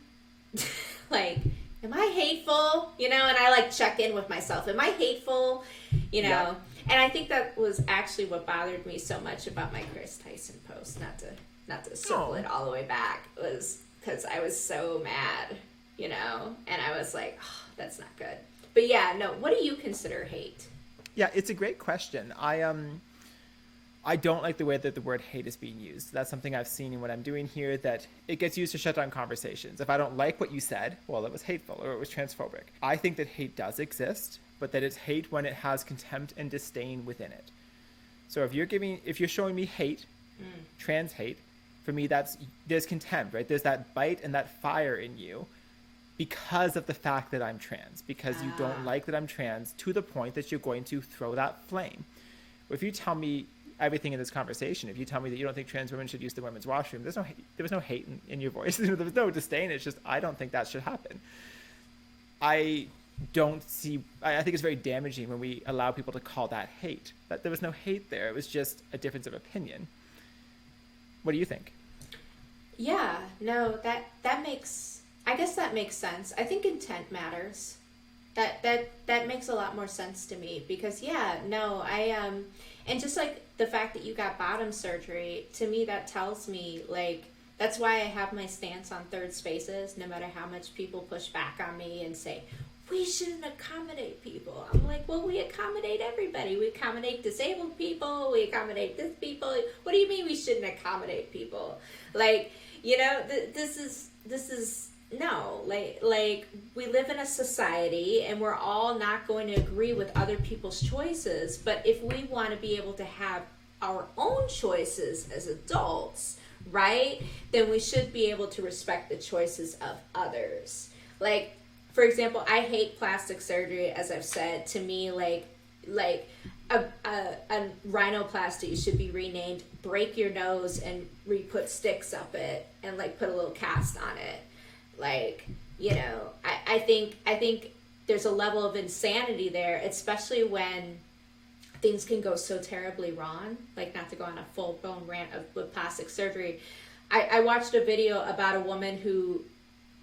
like, am I hateful? You know, and I like check in with myself. Am I hateful? You know, yeah. And I think that was actually what bothered me so much about my Chris Tyson post. Not to circle it all the way back, was because I was so mad, you know, and I was like, oh, that's not good. But yeah, no. What do you consider hate? Yeah, it's a great question. I don't like the way that the word hate is being used. That's something I've seen in what I'm doing here, that it gets used to shut down conversations. If I don't like what you said, well, it was hateful or it was transphobic. I think that hate does exist, but that it's hate when it has contempt and disdain within it. So if you're showing me hate, trans hate, for me there's contempt, right? There's that bite and that fire in you because of the fact that I'm trans, because you don't like that I'm trans, to the point that you're going to throw that flame. If you tell me everything in this conversation, if you tell me that you don't think trans women should use the women's washroom, there was no hate in your voice. There was no disdain. It's just, I don't think that should happen. I think it's very damaging when we allow people to call that hate. But there was no hate there. It was just a difference of opinion. What do you think? Yeah, no, that makes sense. I think intent matters. That makes a lot more sense to me, because and just like the fact that you got bottom surgery, to me that tells me, like, that's why I have my stance on third spaces, no matter how much people push back on me and say, we shouldn't accommodate people. I'm like, well, we accommodate everybody. We accommodate disabled people. We accommodate this people. What do you mean we shouldn't accommodate people? Like, you know, this is no, like we live in a society and we're all not going to agree with other people's choices. But if we want to be able to have our own choices as adults, right, then we should be able to respect the choices of others. Like, for example, I hate plastic surgery, as I've said. To me, like a rhinoplasty should be renamed break your nose and put sticks up it and like put a little cast on it. Like, you know, I think there's a level of insanity there, especially when things can go so terribly wrong. Like, not to go on a full-blown rant with plastic surgery. I watched a video about a woman who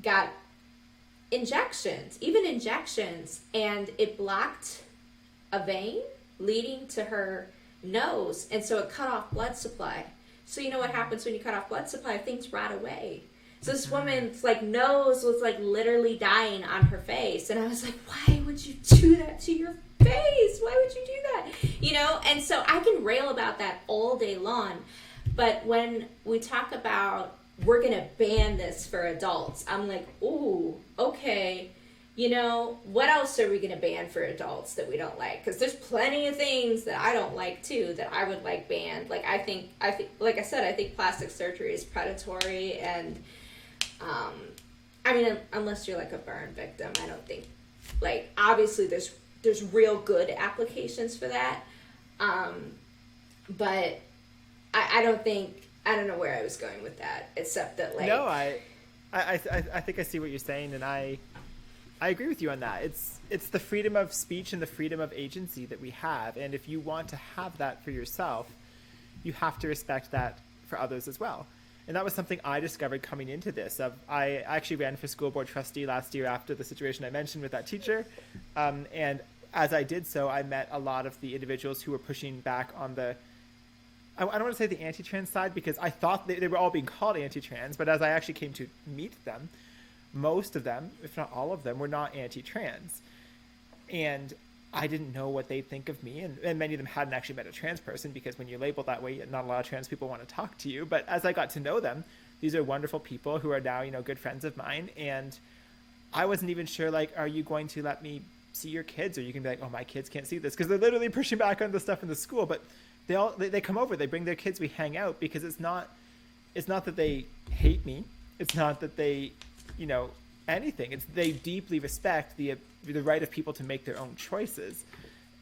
got injections, and it blocked a vein leading to her nose, and so it cut off blood supply. So you know what happens when you cut off blood supply? Things rot away. So this woman's like nose was like literally dying on her face, and I was like, why would you do that to your face? Why would you do that? You know, and so I can rail about that all day long, but when we talk about we're gonna ban this for adults, I'm like, ooh, okay. You know, what else are we going to ban for adults that we don't like? Because there's plenty of things that I don't like, too, that I would like banned. Like, I think, like I said, I think plastic surgery is predatory. And, I mean, unless you're like a burn victim, I don't think, like, obviously there's real good applications for that. But I don't know where I was going with that, except that, like. No, I think I see what you're saying, and I agree with you on that. It's the freedom of speech and the freedom of agency that we have. And if you want to have that for yourself, you have to respect that for others as well. And that was something I discovered coming into this. I actually ran for school board trustee last year after the situation I mentioned with that teacher. And as I did so, I met a lot of the individuals who were pushing back on I don't want to say the anti-trans side, because I thought they were all being called anti-trans, but as I actually came to meet them, most of them, if not all of them, were not anti-trans. And I didn't know what they'd think of me. And many of them hadn't actually met a trans person, because when you're labeled that way, not a lot of trans people want to talk to you. But as I got to know them, these are wonderful people who are now, you know, good friends of mine. And I wasn't even sure, like, are you going to let me see your kids? Or you can be like, oh, my kids can't see this. Because they're literally pushing back on the stuff in the school. But they come over, they bring their kids, we hang out, because it's not that they hate me. It's not that they, you know, anything. It's they deeply respect the right of people to make their own choices,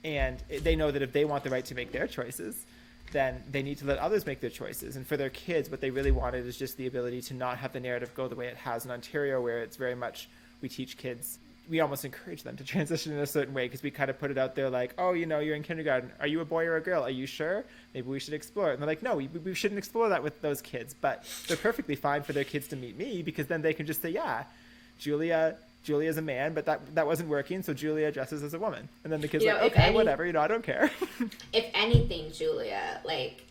and they know that if they want the right to make their choices, then they need to let others make their choices. And for their kids, what they really wanted is just the ability to not have the narrative go the way it has in Ontario, where it's very much we teach kids, we almost encourage them to transition in a certain way because we kind of put it out there like, oh, you know, you're in kindergarten. Are you a boy or a girl? Are you sure? Maybe we should explore it. And they're like, no, we shouldn't explore that with those kids. But they're perfectly fine for their kids to meet me because then they can just say, yeah, Julia's a man, but that wasn't working, so Julia dresses as a woman. And then the kid's like, okay, whatever, I don't care. If anything, Julia, like,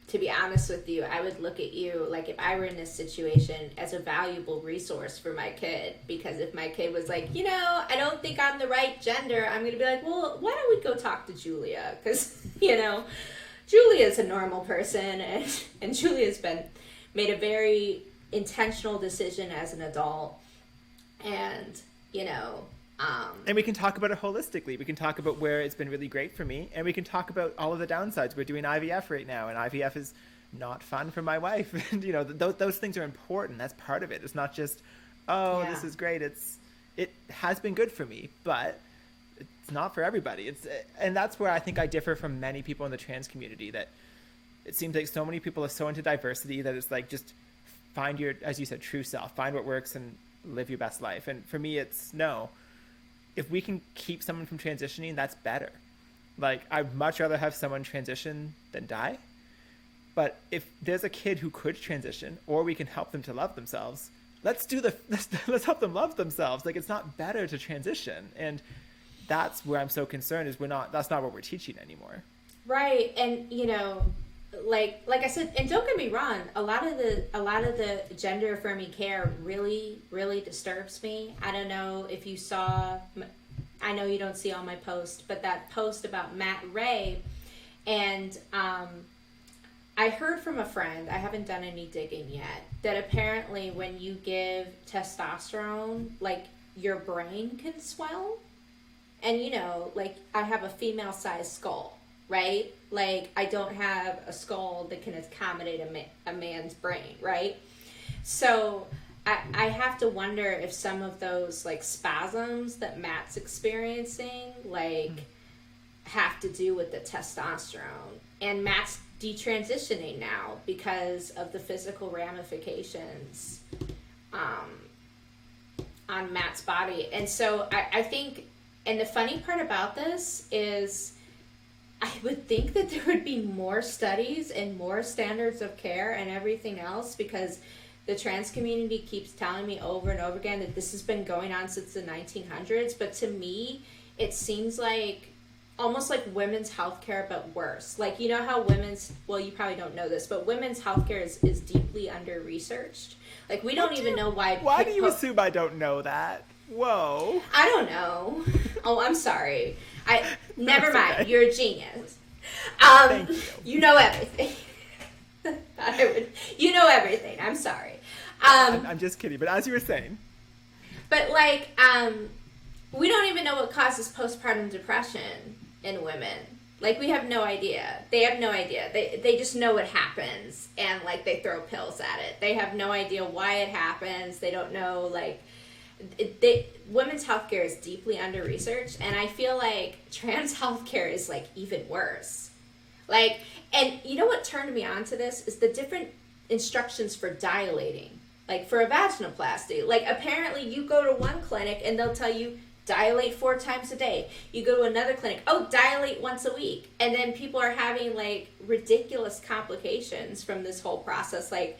to be honest with you, I would look at you, like, if I were in this situation, as a valuable resource for my kid. Because if my kid was like, I don't think I'm the right gender, I'm going to be like, well, why don't we go talk to Julia? Because, Julia's a normal person, and Julia's made a very intentional decision as an adult. And, and we can talk about it holistically. We can talk about where it's been really great for me, and we can talk about all of the downsides. We're doing IVF right now, and IVF is not fun for my wife. And, those things are important. That's part of it. It's not just, this is great. It has been good for me, but it's not for everybody. And that's where I think I differ from many people in the trans community, that it seems like so many people are so into diversity that it's like, just find your, as you said, true self, find what works and live your best life. And for me, it's no. If we can keep someone from transitioning, that's better. Like, I'd much rather have someone transition than die. But if there's a kid who could transition, or we can help them to love themselves, let's help them love themselves. Like, it's not better to transition. And that's where I'm so concerned, is that's not what we're teaching anymore. Right. And, like I said, and don't get me wrong, a lot of the gender affirming care really, really disturbs me. I don't know if you saw, I know you don't see all my posts, but that post about Matt Ray, and I heard from a friend, I haven't done any digging yet, that apparently when you give testosterone, like, your brain can swell. And like, I have a female sized skull, right? Like, I don't have a skull that can accommodate a man's brain, right? So I have to wonder if some of those, like, spasms that Matt's experiencing, like, have to do with the testosterone. And Matt's detransitioning now because of the physical ramifications on Matt's body. And so I think, and the funny part about this is, I would think that there would be more studies and more standards of care and everything else, because the trans community keeps telling me over and over again that this has been going on since the 1900s. But to me, it seems like almost like women's healthcare, but worse. Like, how well, you probably don't know this, but women's healthcare is deeply under-researched. Like, we don't even know why. Why do you assume I don't know that? Whoa. I don't know. Oh, I'm sorry. Never mind. Okay. You're a genius. Thank you. You know everything. You know everything. I'm sorry. I'm just kidding. But as you were saying. But, like, we don't even know what causes postpartum depression in women. Like, we have no idea. They have no idea. They just know it happens, and, like, they throw pills at it. They have no idea why it happens. They don't know, like, women's healthcare is deeply under-researched, and I feel like trans healthcare is, like, even worse. Like, and you know what turned me on to this is the different instructions for dilating. Like, for a vaginoplasty. Like, apparently you go to one clinic and they'll tell you, dilate 4 times a day. You go to another clinic, dilate once a week. And then people are having, like, ridiculous complications from this whole process. Like,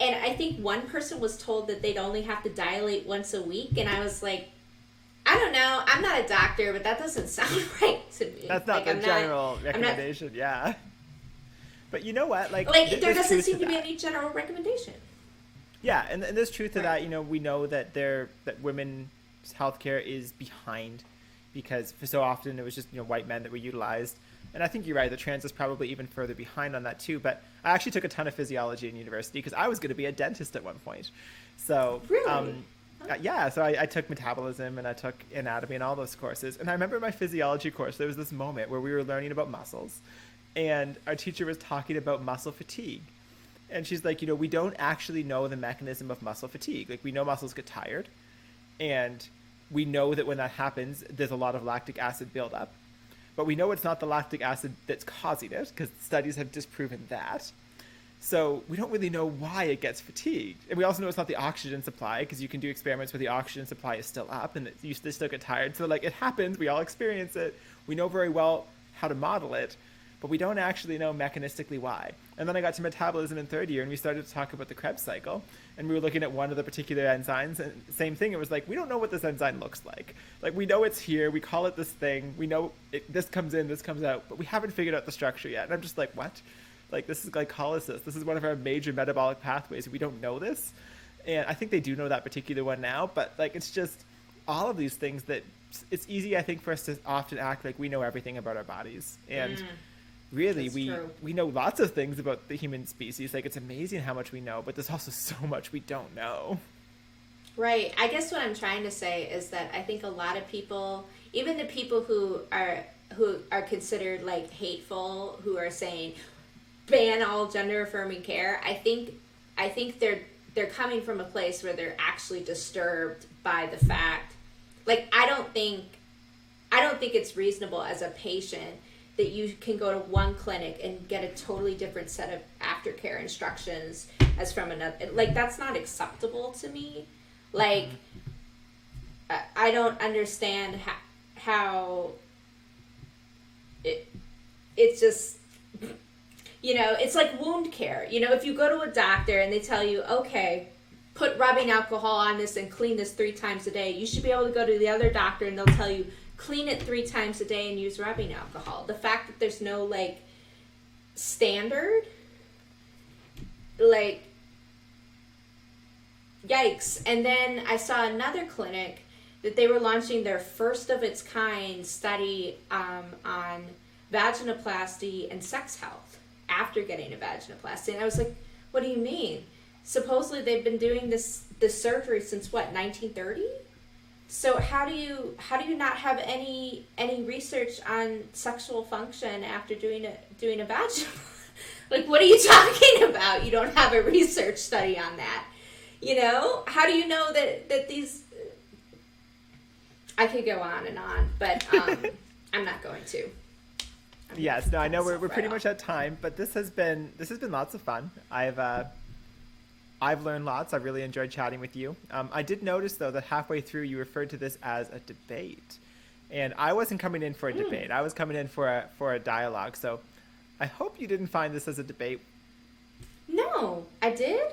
and I think one person was told that they'd only have to dilate once a week. And I was like, I don't know. I'm not a doctor, but that doesn't sound right to me. That's not like, the general recommendation, yeah. But you know what? Like there doesn't seem to be any general recommendation. Yeah, and there's truth to that. We know that that women's healthcare is behind, because for so often it was just white men that were utilized. And I think you're right. The trans is probably even further behind on that too. But I actually took a ton of physiology in university because I was going to be a dentist at one point. So really? Yeah. So I took metabolism and I took anatomy and all those courses. And I remember my physiology course, there was this moment where we were learning about muscles, and our teacher was talking about muscle fatigue. And she's like, we don't actually know the mechanism of muscle fatigue. Like, we know muscles get tired, and we know that when that happens, there's a lot of lactic acid buildup. But we know it's not the lactic acid that's causing it, because studies have disproven that. So we don't really know why it gets fatigued. And we also know it's not the oxygen supply, because you can do experiments where the oxygen supply is still up and you still get tired. So like, it happens, we all experience it. We know very well how to model it, but we don't actually know mechanistically why. And then I got to metabolism in third year, and we started to talk about the Krebs cycle, and we were looking at one of the particular enzymes, and same thing, it was like, we don't know what this enzyme looks like. Like, we know it's here, we call it this thing, we know this comes in, this comes out, but we haven't figured out the structure yet. And I'm just like, what? Like, this is glycolysis. This is one of our major metabolic pathways. We don't know this. And I think they do know that particular one now, but like, it's just all of these things that it's easy, I think, for us to often act like we know everything about our bodies. And really, we know lots of things about the human species. Like, it's amazing how much we know, but there's also so much we don't know. Right. I guess what I'm trying to say is that I think a lot of people, even the people who are considered like hateful, who are saying ban all gender affirming care, I think they're coming from a place where they're actually disturbed by the fact, like, I don't think it's reasonable as a patient that you can go to one clinic and get a totally different set of aftercare instructions as from another. Like, that's not acceptable to me. Like, I don't understand how it's just, you know, it's like wound care. You know, if you go to a doctor and they tell you, okay, put rubbing alcohol on this and clean this 3 times a day, you should be able to go to the other doctor and they'll tell you, clean it 3 times a day and use rubbing alcohol. The fact that there's no, like, standard, like, yikes. And then I saw another clinic that they were launching their first of its kind study on vaginoplasty and sex health after getting a vaginoplasty. And I was like, what do you mean? Supposedly they've been doing this surgery since what, 1930? So how do you not have any research on sexual function after doing a vaginal? Like, what are you talking about? You don't have a research study on that. You know, how do you know that these? I could go on and on, but I'm not going to. Yes, no, I know we're pretty much at time, but this has been lots of fun. I've learned lots. I've really enjoyed chatting with you. I did notice, though, that halfway through you referred to this as a debate. And I wasn't coming in for a debate. I was coming in for a dialogue. So I hope you didn't find this as a debate. No, I did?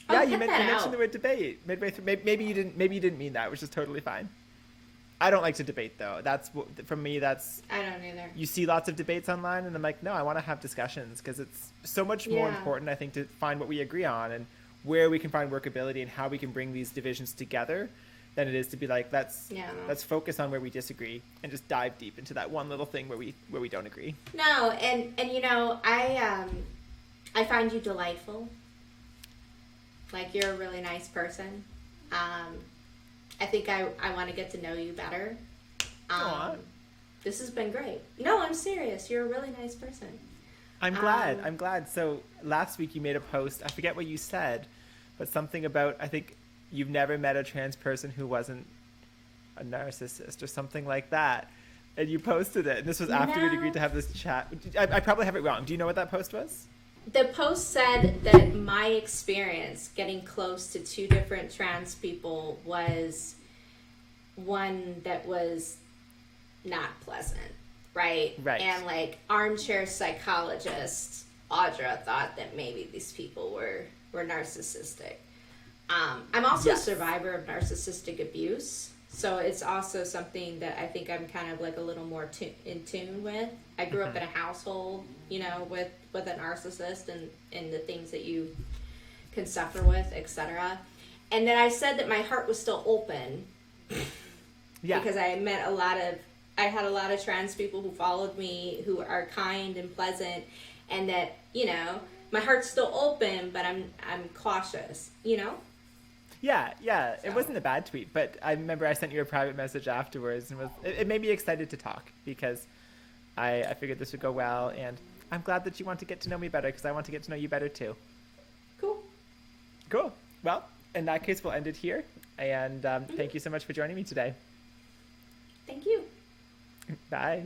Yeah, you mentioned the word debate midway through. Maybe you didn't mean that, which is totally fine. I don't like to debate, though. For me, that's... I don't either. You see lots of debates online, and I'm like, no, I want to have discussions, because it's so much more important, I think, to find what we agree on and where we can find workability and how we can bring these divisions together than it is to be like, let's focus on where we disagree and just dive deep into that one little thing where we don't agree. No, and you know, I find you delightful. Like, you're a really nice person. I think I want to get to know you better. This has been great. No, I'm serious. You're a really nice person. I'm glad. So last week you made a post. I forget what you said, but something about, I think you've never met a trans person who wasn't a narcissist or something like that. And you posted it. And this was after we'd agreed to have this chat. I probably have it wrong. Do you know what that post was? The post said that my experience getting close to 2 different trans people was one that was not pleasant, right? Right. And like, armchair psychologist Audra thought that maybe these people were narcissistic. I'm also a survivor of narcissistic abuse. So it's also something that I think I'm kind of like a little more in tune with. I grew up in a household, you know, with a narcissist and the things that you can suffer with, etc. And then I said that my heart was still open. Because I had a lot of trans people who followed me who are kind and pleasant, and that, you know, my heart's still open, but I'm cautious, you know? Yeah. So. It wasn't a bad tweet, but I remember I sent you a private message afterwards, and it made me excited to talk, because I figured this would go well, and I'm glad that you want to get to know me better, because I want to get to know you better too. Cool. Well, in that case, we'll end it here, and thank you so much for joining me today. Thank you. Bye.